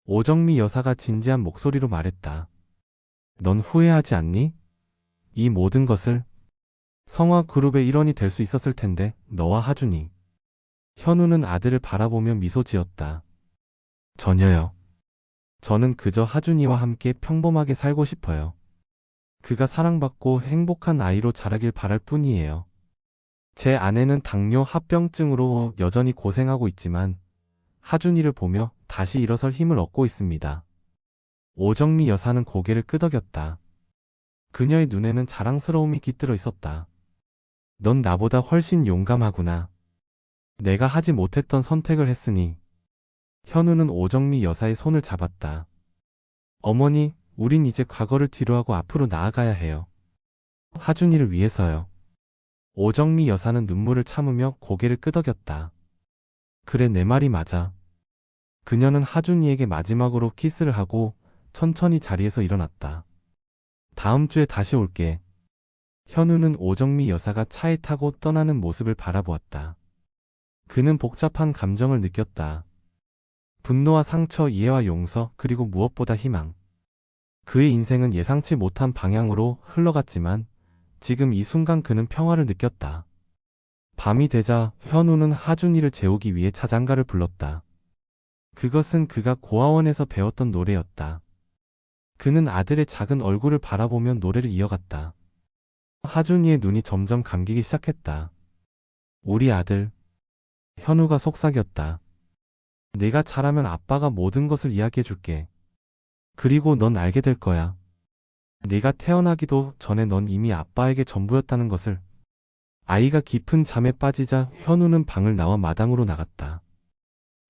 오정미 여사가 진지한 목소리로 말했다. 넌 후회하지 않니? 이 모든 것을 성화그룹의 일원이 될 수 있었을 텐데 너와 하준이. 현우는 아들을 바라보며 미소 지었다. 전혀요. 저는 그저 하준이와 함께 평범하게 살고 싶어요. 그가 사랑받고 행복한 아이로 자라길 바랄 뿐이에요. 제 아내는 당뇨 합병증으로 여전히 고생하고 있지만 하준이를 보며 다시 일어설 힘을 얻고 있습니다. 오정미 여사는 고개를 끄덕였다. 그녀의 눈에는 자랑스러움이 깃들어 있었다. 넌 나보다 훨씬 용감하구나. 내가 하지 못했던 선택을 했으니. 현우는 오정미 여사의 손을 잡았다. 어머니, 우린 이제 과거를 뒤로하고 앞으로 나아가야 해요. 하준이를 위해서요. 오정미 여사는 눈물을 참으며 고개를 끄덕였다. 그래, 내 말이 맞아. 그녀는 하준이에게 마지막으로 키스를 하고 천천히 자리에서 일어났다. 다음 주에 다시 올게. 현우는 오정미 여사가 차에 타고 떠나는 모습을 바라보았다. 그는 복잡한 감정을 느꼈다. 분노와 상처, 이해와 용서, 그리고 무엇보다 희망. 그의 인생은 예상치 못한 방향으로 흘러갔지만 지금 이 순간 그는 평화를 느꼈다. 밤이 되자 현우는 하준이를 재우기 위해 자장가를 불렀다. 그것은 그가 고아원에서 배웠던 노래였다. 그는 아들의 작은 얼굴을 바라보며 노래를 이어갔다. 하준이의 눈이 점점 감기기 시작했다. 우리 아들. 현우가 속삭였다. 내가 잘하면 아빠가 모든 것을 이야기해줄게. 그리고 넌 알게 될 거야. 네가 태어나기도 전에 넌 이미 아빠에게 전부였다는 것을. 아이가 깊은 잠에 빠지자 현우는 방을 나와 마당으로 나갔다.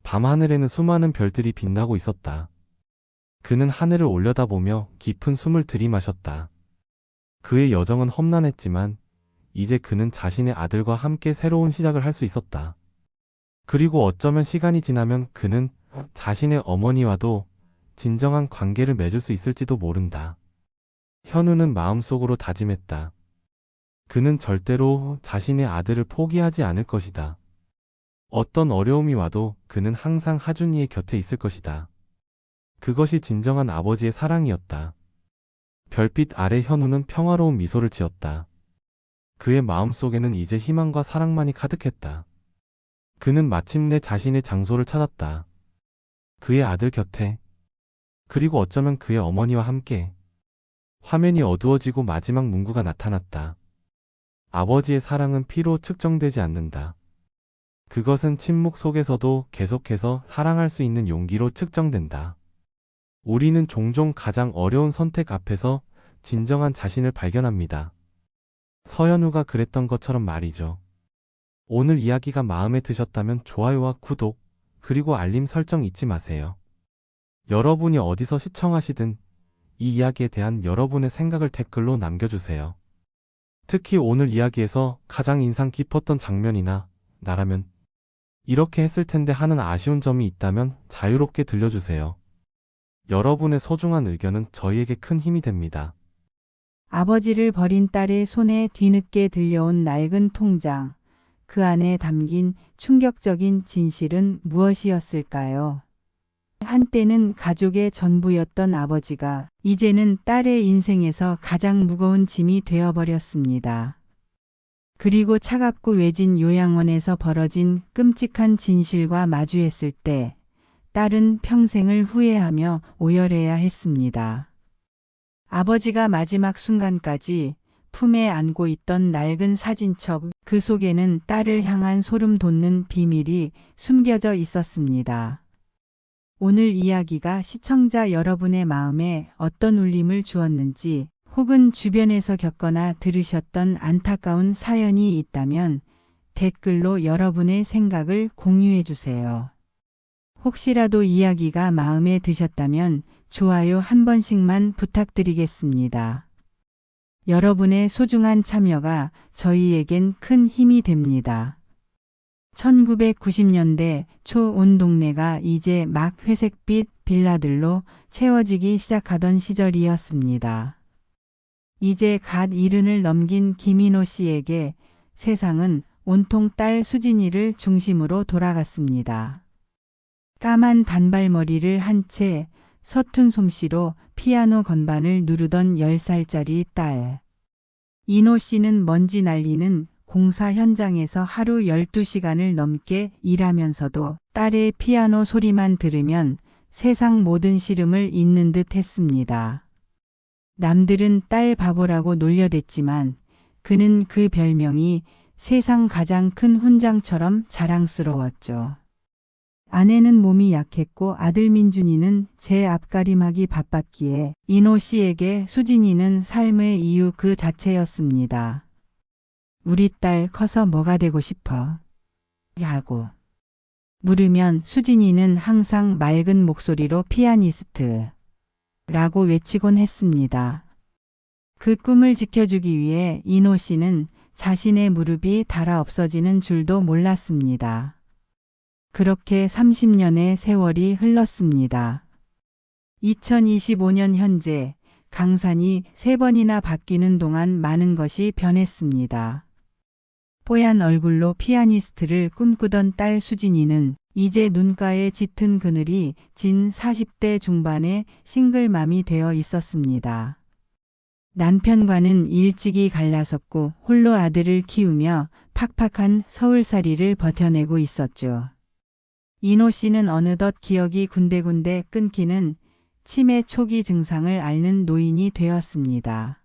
밤하늘에는 수많은 별들이 빛나고 있었다. 그는 하늘을 올려다보며 깊은 숨을 들이마셨다. 그의 여정은 험난했지만 이제 그는 자신의 아들과 함께 새로운 시작을 할 수 있었다. 그리고 어쩌면 시간이 지나면 그는 자신의 어머니와도 진정한 관계를 맺을 수 있을지도 모른다. 현우는 마음속으로 다짐했다. 그는 절대로 자신의 아들을 포기하지 않을 것이다. 어떤 어려움이 와도 그는 항상 하준이의 곁에 있을 것이다. 그것이 진정한 아버지의 사랑이었다. 별빛 아래 현우는 평화로운 미소를 지었다. 그의 마음속에는 이제 희망과 사랑만이 가득했다. 그는 마침내 자신의 장소를 찾았다. 그의 아들 곁에. 그리고 어쩌면 그의 어머니와 함께. 화면이 어두워지고 마지막 문구가 나타났다. 아버지의 사랑은 피로 측정되지 않는다. 그것은 침묵 속에서도 계속해서 사랑할 수 있는 용기로 측정된다. 우리는 종종 가장 어려운 선택 앞에서 진정한 자신을 발견합니다. 서현우가 그랬던 것처럼 말이죠. 오늘 이야기가 마음에 드셨다면 좋아요와 구독, 그리고 알림 설정 잊지 마세요. 여러분이 어디서 시청하시든 이 이야기에 대한 여러분의 생각을 댓글로 남겨주세요. 특히 오늘 이야기에서 가장 인상 깊었던 장면이나 나라면 이렇게 했을 텐데 하는 아쉬운 점이 있다면 자유롭게 들려주세요. 여러분의 소중한 의견은 저희에게 큰 힘이 됩니다. 아버지를 버린 딸의 손에 뒤늦게 들려온 낡은 통장. 그 안에 담긴 충격적인 진실은 무엇이었을까요? 한때는 가족의 전부였던 아버지가 이제는 딸의 인생에서 가장 무거운 짐이 되어버렸습니다. 그리고 차갑고 외진 요양원에서 벌어진 끔찍한 진실과 마주했을 때 딸은 평생을 후회하며 오열해야 했습니다. 아버지가 마지막 순간까지 품에 안고 있던 낡은 사진첩, 그 속에는 딸을 향한 소름 돋는 비밀이 숨겨져 있었습니다. 오늘 이야기가 시청자 여러분의 마음에 어떤 울림을 주었는지, 혹은 주변에서 겪거나 들으셨던 안타까운 사연이 있다면 댓글로 여러분의 생각을 공유해 주세요. 혹시라도 이야기가 마음에 드셨다면 좋아요 한 번씩만 부탁드리겠습니다. 여러분의 소중한 참여가 저희에겐 큰 힘이 됩니다. 1990년대 초 온 동네가 이제 막 회색빛 빌라들로 채워지기 시작하던 시절이었습니다. 이제 갓 70을 넘긴 김인호 씨에게 세상은 온통 딸 수진이를 중심으로 돌아갔습니다. 까만 단발머리를 한 채 서툰 솜씨로 피아노 건반을 누르던 10살짜리 딸. 인호 씨는 먼지 날리는 공사 현장에서 하루 12시간을 넘게 일하면서도 딸의 피아노 소리만 들으면 세상 모든 시름을 잊는 듯 했습니다. 남들은 딸 바보라고 놀려댔지만 그는 그 별명이 세상 가장 큰 훈장처럼 자랑스러웠죠. 아내는 몸이 약했고 아들 민준이는 제 앞가림하기 바빴기에 인호 씨에게 수진이는 삶의 이유 그 자체였습니다. 우리 딸 커서 뭐가 되고 싶어? 하고 물으면 수진이는 항상 맑은 목소리로 피아니스트 라고 외치곤 했습니다. 그 꿈을 지켜주기 위해 인호 씨는 자신의 무릎이 닳아 없어지는 줄도 몰랐습니다. 그렇게 30년의 세월이 흘렀습니다. 2025년 현재 강산이 3번이나 바뀌는 동안 많은 것이 변했습니다. 뽀얀 얼굴로 피아니스트를 꿈꾸던 딸 수진이는 이제 눈가에 짙은 그늘이 진 40대 중반의 싱글맘이 되어 있었습니다. 남편과는 일찍이 갈라섰고 홀로 아들을 키우며 팍팍한 서울살이를 버텨내고 있었죠. 인호 씨는 어느덧 기억이 군데군데 끊기는 치매 초기 증상을 앓는 노인이 되었습니다.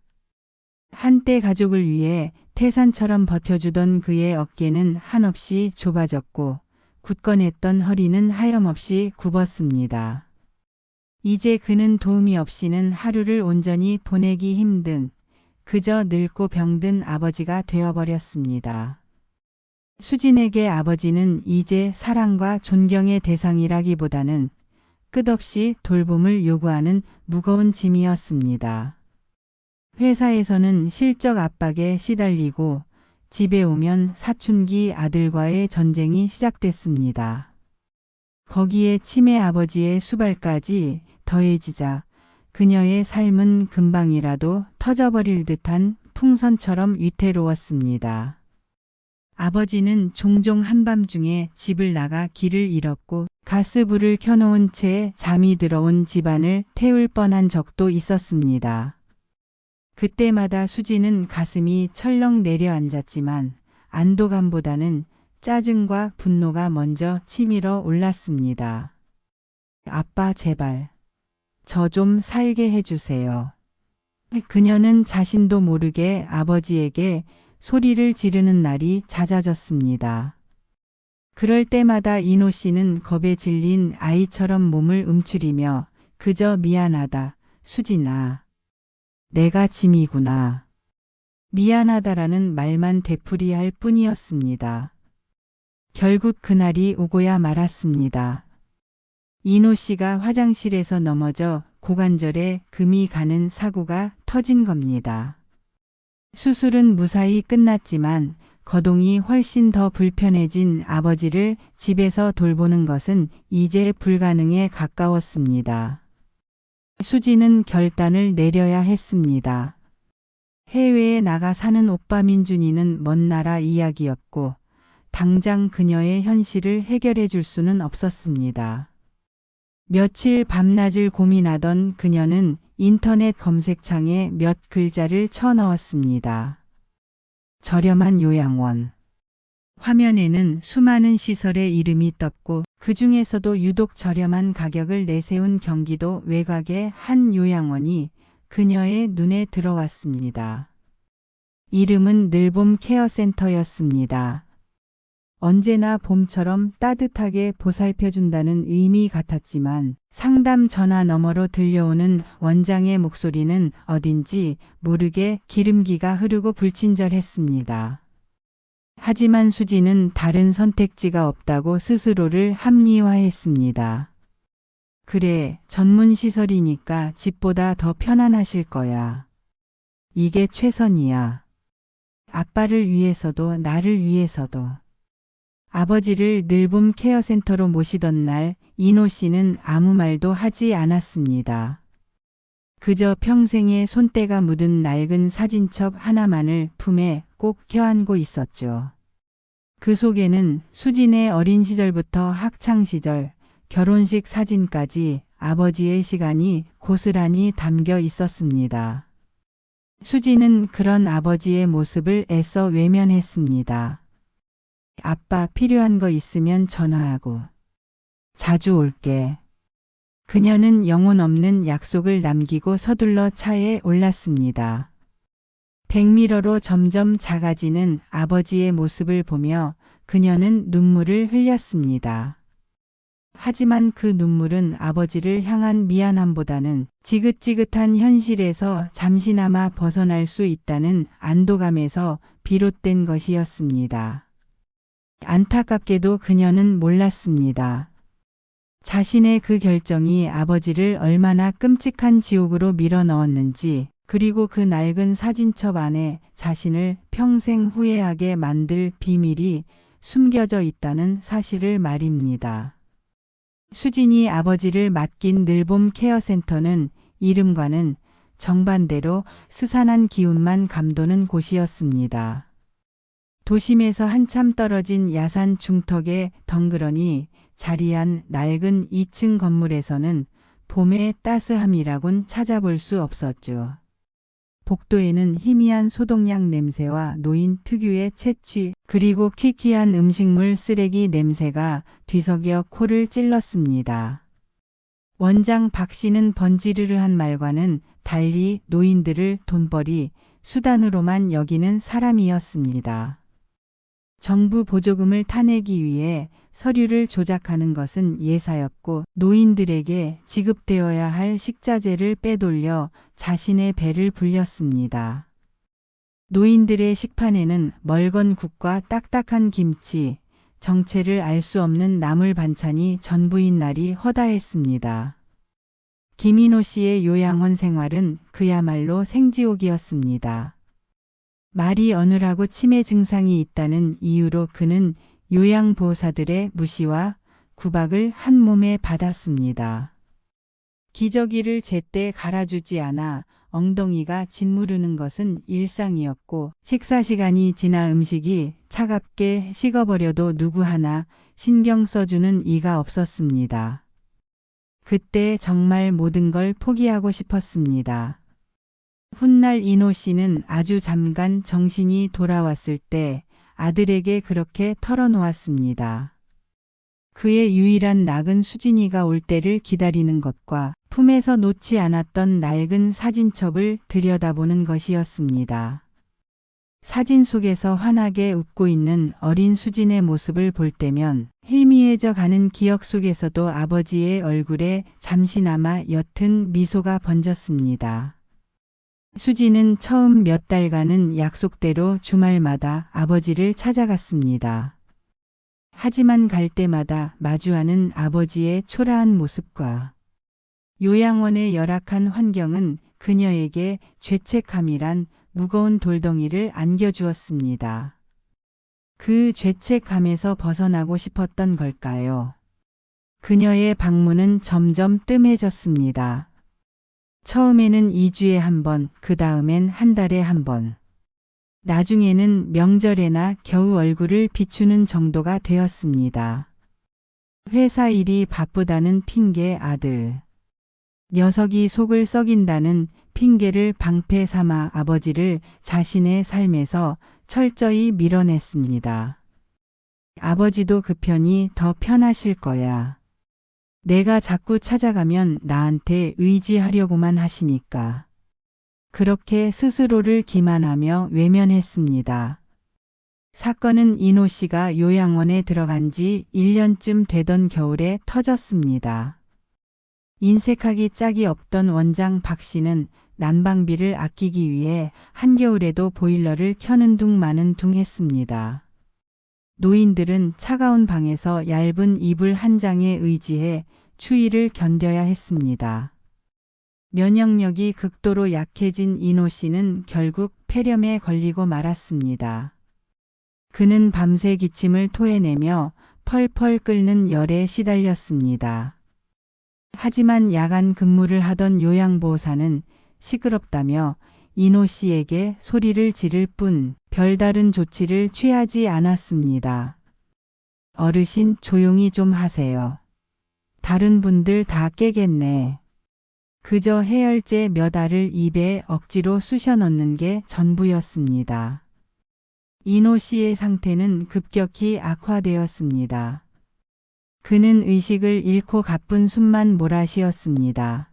한때 가족을 위해 태산처럼 버텨주던 그의 어깨는 한없이 좁아졌고 굳건했던 허리는 하염없이 굽었습니다. 이제 그는 도움이 없이는 하루를 온전히 보내기 힘든 그저 늙고 병든 아버지가 되어버렸습니다. 수진에게 아버지는 이제 사랑과 존경의 대상이라기보다는 끝없이 돌봄을 요구하는 무거운 짐이었습니다. 회사에서는 실적 압박에 시달리고 집에 오면 사춘기 아들과의 전쟁이 시작됐습니다. 거기에 치매 아버지의 수발까지 더해지자 그녀의 삶은 금방이라도 터져버릴 듯한 풍선처럼 위태로웠습니다. 아버지는 종종 한밤중에 집을 나가 길을 잃었고 가스불을 켜놓은 채 잠이 들어온 집안을 태울 뻔한 적도 있었습니다. 그때마다 수지는 가슴이 철렁 내려앉았지만 안도감보다는 짜증과 분노가 먼저 치밀어 올랐습니다. 아빠 제발 저 좀 살게 해주세요. 그녀는 자신도 모르게 아버지에게 소리를 지르는 날이 잦아졌습니다. 그럴 때마다 이노 씨는 겁에 질린 아이처럼 몸을 움츠리며 그저 미안하다, 수진아. 내가 짐이구나. 미안하다라는 말만 되풀이할 뿐이었습니다. 결국 그날이 오고야 말았습니다. 이노 씨가 화장실에서 넘어져 고관절에 금이 가는 사고가 터진 겁니다. 수술은 무사히 끝났지만 거동이 훨씬 더 불편해진 아버지를 집에서 돌보는 것은 이제 불가능에 가까웠습니다. 수지는 결단을 내려야 했습니다. 해외에 나가 사는 오빠 민준이는 먼 나라 이야기였고 당장 그녀의 현실을 해결해 줄 수는 없었습니다. 며칠 밤낮을 고민하던 그녀는 인터넷 검색창에 몇 글자를 쳐넣었습니다. 저렴한 요양원. 화면에는 수많은 시설의 이름이 떴고 그 중에서도 유독 저렴한 가격을 내세운 경기도 외곽의 한 요양원이 그녀의 눈에 들어왔습니다. 이름은 늘봄 케어센터였습니다. 언제나 봄처럼 따뜻하게 보살펴준다는 의미 같았지만 상담 전화 너머로 들려오는 원장의 목소리는 어딘지 모르게 기름기가 흐르고 불친절했습니다. 하지만 수지는 다른 선택지가 없다고 스스로를 합리화했습니다. 그래, 전문시설이니까 집보다 더 편안하실 거야. 이게 최선이야. 아빠를 위해서도 나를 위해서도. 아버지를 늘봄 케어센터로 모시던 날 이노 씨는 아무 말도 하지 않았습니다. 그저 평생의 손때가 묻은 낡은 사진첩 하나만을 품에 꼭 껴안고 있었죠. 그 속에는 수진의 어린 시절부터 학창 시절, 결혼식 사진까지 아버지의 시간이 고스란히 담겨 있었습니다. 수지는 그런 아버지의 모습을 애써 외면했습니다. 아빠 필요한 거 있으면 전화하고. 자주 올게. 그녀는 영혼 없는 약속을 남기고 서둘러 차에 올랐습니다. 백미러로 점점 작아지는 아버지의 모습을 보며 그녀는 눈물을 흘렸습니다. 하지만 그 눈물은 아버지를 향한 미안함보다는 지긋지긋한 현실에서 잠시나마 벗어날 수 있다는 안도감에서 비롯된 것이었습니다. 안타깝게도 그녀는 몰랐습니다. 자신의 그 결정이 아버지를 얼마나 끔찍한 지옥으로 밀어넣었는지, 그리고 그 낡은 사진첩 안에 자신을 평생 후회하게 만들 비밀이 숨겨져 있다는 사실을 말입니다. 수진이 아버지를 맡긴 늘봄 케어센터는 이름과는 정반대로 스산한 기운만 감도는 곳이었습니다. 도심에서 한참 떨어진 야산 중턱에 덩그러니 자리한 낡은 2층 건물에서는 봄의 따스함이라곤 찾아볼 수 없었죠. 복도에는 희미한 소독약 냄새와 노인 특유의 채취, 그리고 퀴퀴한 음식물 쓰레기 냄새가 뒤섞여 코를 찔렀습니다. 원장 박 씨는 번지르르한 말과는 달리 노인들을 돈벌이, 수단으로만 여기는 사람이었습니다. 정부 보조금을 타내기 위해 서류를 조작하는 것은 예사였고 노인들에게 지급되어야 할 식자재를 빼돌려 자신의 배를 불렸습니다. 노인들의 식판에는 멀건 국과 딱딱한 김치, 정체를 알 수 없는 나물 반찬이 전부인 날이 허다했습니다. 김인호 씨의 요양원 생활은 그야말로 생지옥이었습니다. 말이 어눌하고 치매 증상이 있다는 이유로 그는 요양보호사들의 무시와 구박을 한 몸에 받았습니다. 기저귀를 제때 갈아주지 않아 엉덩이가 짓무르는 것은 일상이었고 식사 시간이 지나 음식이 차갑게 식어버려도 누구 하나 신경 써주는 이가 없었습니다. 그때 정말 모든 걸 포기하고 싶었습니다. 훗날 이노 씨는 아주 잠깐 정신이 돌아왔을 때 아들에게 그렇게 털어놓았습니다. 그의 유일한 낙은 수진이가 올 때를 기다리는 것과 품에서 놓지 않았던 낡은 사진첩을 들여다보는 것이었습니다. 사진 속에서 환하게 웃고 있는 어린 수진의 모습을 볼 때면 희미해져 가는 기억 속에서도 아버지의 얼굴에 잠시나마 옅은 미소가 번졌습니다. 수진은 처음 몇 달간은 약속대로 주말마다 아버지를 찾아갔습니다. 하지만 갈 때마다 마주하는 아버지의 초라한 모습과 요양원의 열악한 환경은 그녀에게 죄책감이란 무거운 돌덩이를 안겨주었습니다. 그 죄책감에서 벗어나고 싶었던 걸까요? 그녀의 방문은 점점 뜸해졌습니다. 처음에는 2주에 한 번, 그 다음엔 한 달에 한 번. 나중에는 명절에나 겨우 얼굴을 비추는 정도가 되었습니다. 회사 일이 바쁘다는 핑계 아들. 녀석이 속을 썩인다는 핑계를 방패 삼아 아버지를 자신의 삶에서 철저히 밀어냈습니다. 아버지도 그 편이 더 편하실 거야. 내가 자꾸 찾아가면 나한테 의지하려고만 하시니까. 그렇게 스스로를 기만하며 외면했습니다. 사건은 이노 씨가 요양원에 들어간 지 1년쯤 되던 겨울에 터졌습니다. 인색하기 짝이 없던 원장 박 씨는 난방비를 아끼기 위해 한겨울에도 보일러를 켜는 둥 마는 둥 했습니다. 노인들은 차가운 방에서 얇은 이불 한 장에 의지해 추위를 견뎌야 했습니다. 면역력이 극도로 약해진 이노 씨는 결국 폐렴에 걸리고 말았습니다. 그는 밤새 기침을 토해내며 펄펄 끓는 열에 시달렸습니다. 하지만 야간 근무를 하던 요양보호사는 시끄럽다며 이노 씨에게 소리를 지를 뿐 별다른 조치를 취하지 않았습니다. 어르신 조용히 좀 하세요. 다른 분들 다 깨겠네. 그저 해열제 몇 알을 입에 억지로 쑤셔 넣는 게 전부였습니다. 이노 씨의 상태는 급격히 악화되었습니다. 그는 의식을 잃고 가쁜 숨만 몰아쉬었습니다.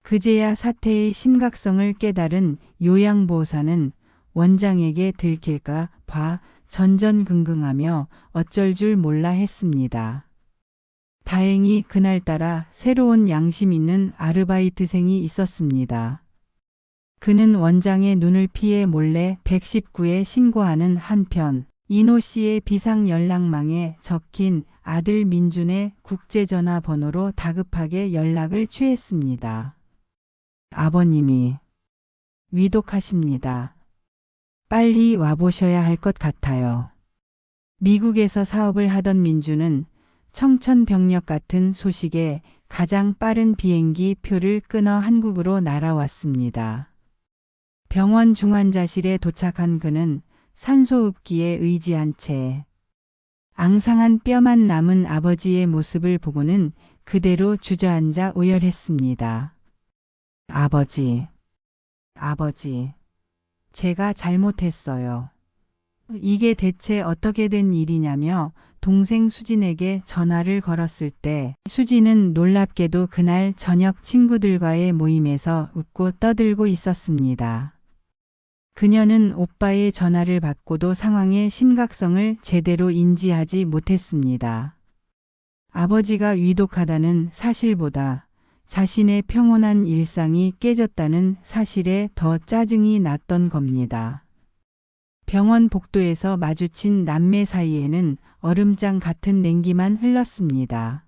그제야 사태의 심각성을 깨달은 요양보호사는 원장에게 들킬까 봐 전전긍긍하며 어쩔 줄 몰라 했습니다. 다행히 그날따라 새로운 양심 있는 아르바이트생이 있었습니다. 그는 원장의 눈을 피해 몰래 119에 신고하는 한편 이노 씨의 비상 연락망에 적힌 아들 민준의 국제전화 번호로 다급하게 연락을 취했습니다. 아버님이 위독하십니다. 빨리 와보셔야 할 것 같아요. 미국에서 사업을 하던 민준은 청천벽력 같은 소식에 가장 빠른 비행기 표를 끊어 한국으로 날아왔습니다. 병원 중환자실에 도착한 그는 산소흡기에 의지한 채 앙상한 뼈만 남은 아버지의 모습을 보고는 그대로 주저앉아 오열했습니다. 아버지, 제가 잘못했어요. 이게 대체 어떻게 된 일이냐며 동생 수진에게 전화를 걸었을 때 수진은 놀랍게도 그날 저녁 친구들과의 모임에서 웃고 떠들고 있었습니다. 그녀는 오빠의 전화를 받고도 상황의 심각성을 제대로 인지하지 못했습니다. 아버지가 위독하다는 사실보다 자신의 평온한 일상이 깨졌다는 사실에 더 짜증이 났던 겁니다. 병원 복도에서 마주친 남매 사이에는 얼음장 같은 냉기만 흘렀습니다.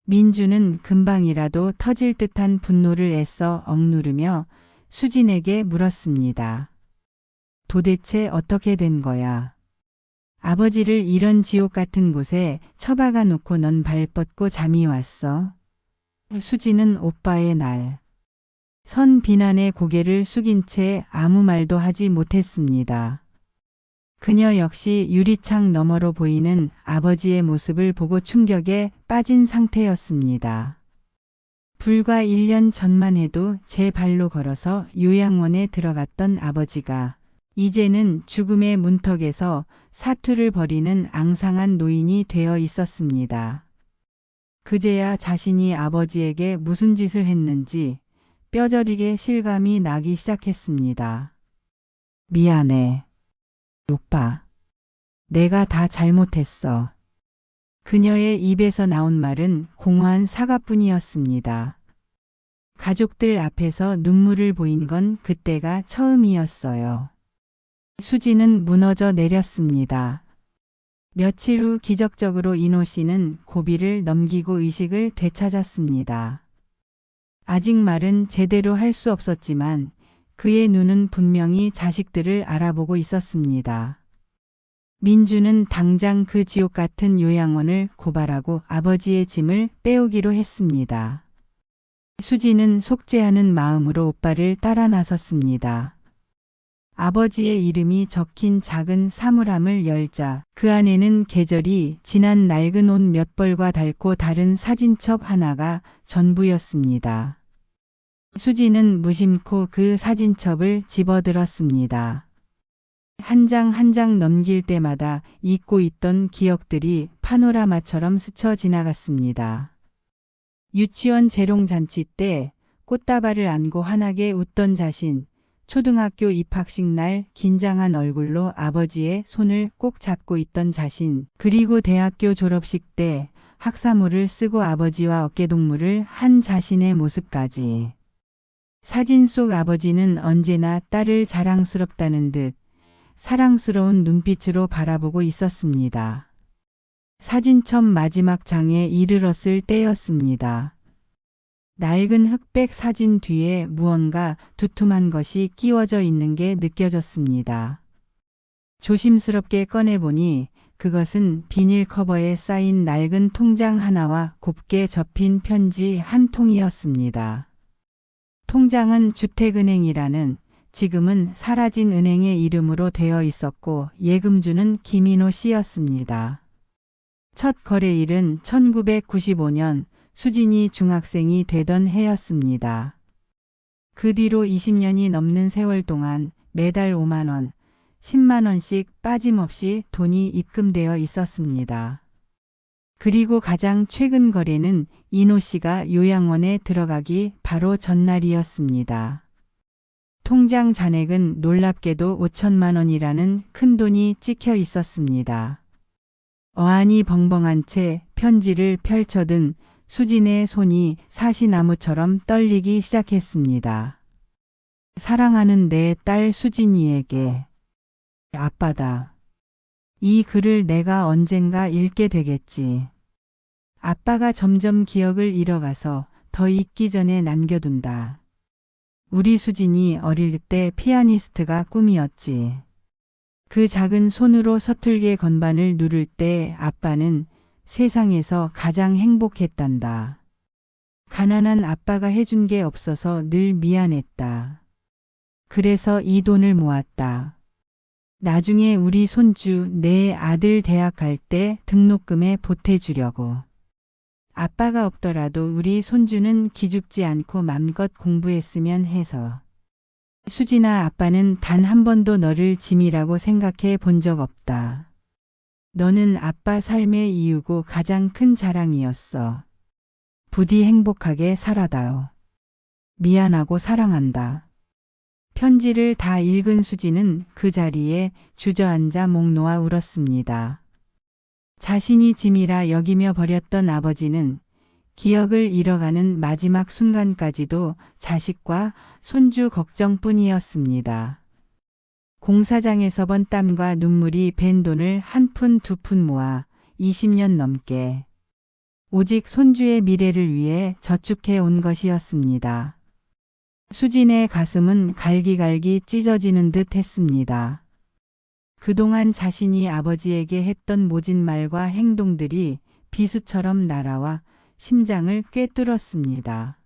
민주는 금방이라도 터질 듯한 분노를 애써 억누르며 수진에게 물었습니다. 도대체 어떻게 된 거야? 아버지를 이런 지옥 같은 곳에 처박아 놓고 넌 발 뻗고 잠이 왔어? 수진은 오빠의 날. 선 비난의 고개를 숙인 채 아무 말도 하지 못했습니다. 그녀 역시 유리창 너머로 보이는 아버지의 모습을 보고 충격에 빠진 상태였습니다. 불과 1년 전만 해도 제 발로 걸어서 요양원에 들어갔던 아버지가 이제는 죽음의 문턱에서 사투를 벌이는 앙상한 노인이 되어 있었습니다. 그제야 자신이 아버지에게 무슨 짓을 했는지 뼈저리게 실감이 나기 시작했습니다. 미안해. 오빠. 내가 다 잘못했어. 그녀의 입에서 나온 말은 공허한 사과뿐이었습니다. 가족들 앞에서 눈물을 보인 건 그때가 처음이었어요. 수지는 무너져 내렸습니다. 며칠 후 기적적으로 인호 씨는 고비를 넘기고 의식을 되찾았습니다. 아직 말은 제대로 할 수 없었지만 그의 눈은 분명히 자식들을 알아보고 있었습니다. 민주는 당장 그 지옥 같은 요양원을 고발하고 아버지의 짐을 빼오기로 했습니다. 수지는 속죄하는 마음으로 오빠를 따라 나섰습니다. 아버지의 이름이 적힌 작은 사물함을 열자 그 안에는 계절이 지난 낡은 옷 몇 벌과 닳고 다른 사진첩 하나가 전부였습니다. 수지는 무심코 그 사진첩을 집어들었습니다. 한 장 한 장 넘길 때마다 잊고 있던 기억들이 파노라마처럼 스쳐 지나갔습니다. 유치원 재롱잔치 때 꽃다발을 안고 환하게 웃던 자신, 초등학교 입학식 날 긴장한 얼굴로 아버지의 손을 꼭 잡고 있던 자신, 그리고 대학교 졸업식 때 학사모를 쓰고 아버지와 어깨동무를 한 자신의 모습까지. 사진 속 아버지는 언제나 딸을 자랑스럽다는 듯 사랑스러운 눈빛으로 바라보고 있었습니다. 사진첩 마지막 장에 이르렀을 때였습니다. 낡은 흑백 사진 뒤에 무언가 두툼한 것이 끼워져 있는 게 느껴졌습니다. 조심스럽게 꺼내보니 그것은 비닐 커버에 쌓인 낡은 통장 하나와 곱게 접힌 편지 한 통이었습니다. 통장은 주택은행이라는 지금은 사라진 은행의 이름으로 되어 있었고 예금주는 김인호 씨였습니다. 첫 거래일은 1995년 수진이 중학생이 되던 해였습니다. 그 뒤로 20년이 넘는 세월 동안 매달 5만 원, 10만 원씩 빠짐없이 돈이 입금되어 있었습니다. 그리고 가장 최근 거래는 인호 씨가 요양원에 들어가기 바로 전날이었습니다. 통장 잔액은 놀랍게도 5천만 원이라는 큰 돈이 찍혀 있었습니다. 어안이 벙벙한 채 편지를 펼쳐든 수진의 손이 사시나무처럼 떨리기 시작했습니다. 사랑하는 내 딸 수진이에게. 아빠다. 이 글을 내가 언젠가 읽게 되겠지. 아빠가 점점 기억을 잃어가서 더 잊기 전에 남겨둔다. 우리 수진이 어릴 때 피아니스트가 꿈이었지. 그 작은 손으로 서툴게 건반을 누를 때 아빠는 세상에서 가장 행복했단다. 가난한 아빠가 해준 게 없어서 늘 미안했다. 그래서 이 돈을 모았다. 나중에 우리 손주 내 아들 대학 갈 때 등록금에 보태주려고. 아빠가 없더라도 우리 손주는 기죽지 않고 맘껏 공부했으면 해서. 수진아, 아빠는 단 한 번도 너를 짐이라고 생각해 본 적 없다. 너는 아빠 삶의 이유고 가장 큰 자랑이었어. 부디 행복하게 살아다오. 미안하고 사랑한다. 편지를 다 읽은 수진은 그 자리에 주저앉아 목 놓아 울었습니다. 자신이 짐이라 여기며 버렸던 아버지는 기억을 잃어가는 마지막 순간까지도 자식과 손주 걱정뿐이었습니다. 공사장에서 번 땀과 눈물이 밴 돈을 한 푼 두 푼 모아 20년 넘게 오직 손주의 미래를 위해 저축해 온 것이었습니다. 수진의 가슴은 갈기갈기 찢어지는 듯 했습니다. 그동안 자신이 아버지에게 했던 모진 말과 행동들이 비수처럼 날아와 심장을 꿰뚫었습니다.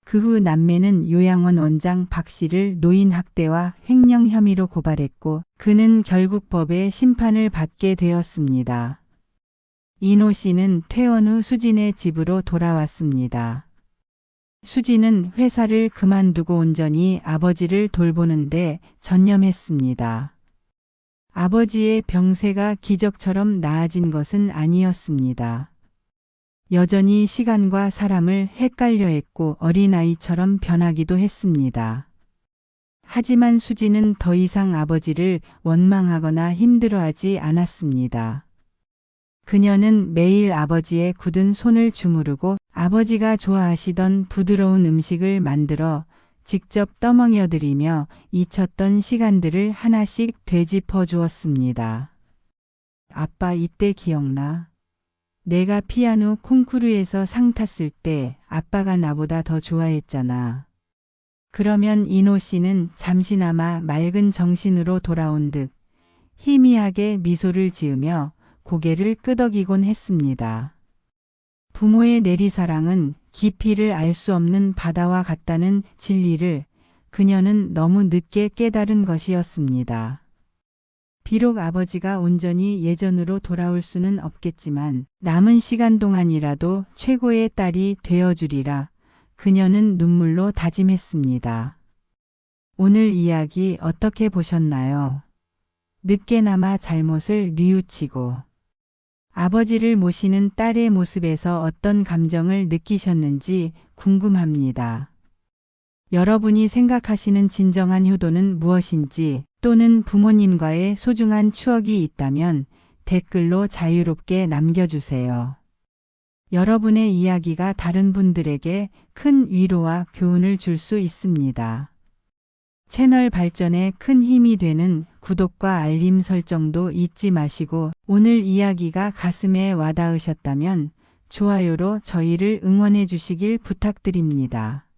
그 후 남매는 요양원 원장 박 씨를 노인 학대와 횡령 혐의로 고발했고 그는 결국 법의 심판을 받게 되었습니다. 인호 씨는 퇴원 후 수진의 집으로 돌아왔습니다. 수지는 회사를 그만두고 온전히 아버지를 돌보는데 전념했습니다. 아버지의 병세가 기적처럼 나아진 것은 아니었습니다. 여전히 시간과 사람을 헷갈려 했고 어린아이처럼 변하기도 했습니다. 하지만 수지는 더 이상 아버지를 원망하거나 힘들어하지 않았습니다. 그녀는 매일 아버지의 굳은 손을 주무르고 아버지가 좋아하시던 부드러운 음식을 만들어 직접 떠먹여드리며 잊혔던 시간들을 하나씩 되짚어 주었습니다. 아빠 이때 기억나? 내가 피아노 콩쿠르에서 상 탔을 때 아빠가 나보다 더 좋아했잖아. 그러면 이노 씨는 잠시나마 맑은 정신으로 돌아온 듯 희미하게 미소를 지으며 고개를 끄덕이곤 했습니다. 부모의 내리사랑은 깊이를 알 수 없는 바다와 같다는 진리를 그녀는 너무 늦게 깨달은 것이었습니다. 비록 아버지가 온전히 예전으로 돌아올 수는 없겠지만 남은 시간 동안이라도 최고의 딸이 되어주리라 그녀는 눈물로 다짐했습니다. 오늘 이야기 어떻게 보셨나요? 늦게나마 잘못을 뉘우치고 아버지를 모시는 딸의 모습에서 어떤 감정을 느끼셨는지 궁금합니다. 여러분이 생각하시는 진정한 효도는 무엇인지 또는 부모님과의 소중한 추억이 있다면 댓글로 자유롭게 남겨주세요. 여러분의 이야기가 다른 분들에게 큰 위로와 교훈을 줄 수 있습니다. 채널 발전에 큰 힘이 되는 구독과 알림 설정도 잊지 마시고 오늘 이야기가 가슴에 와닿으셨다면 좋아요로 저희를 응원해 주시길 부탁드립니다.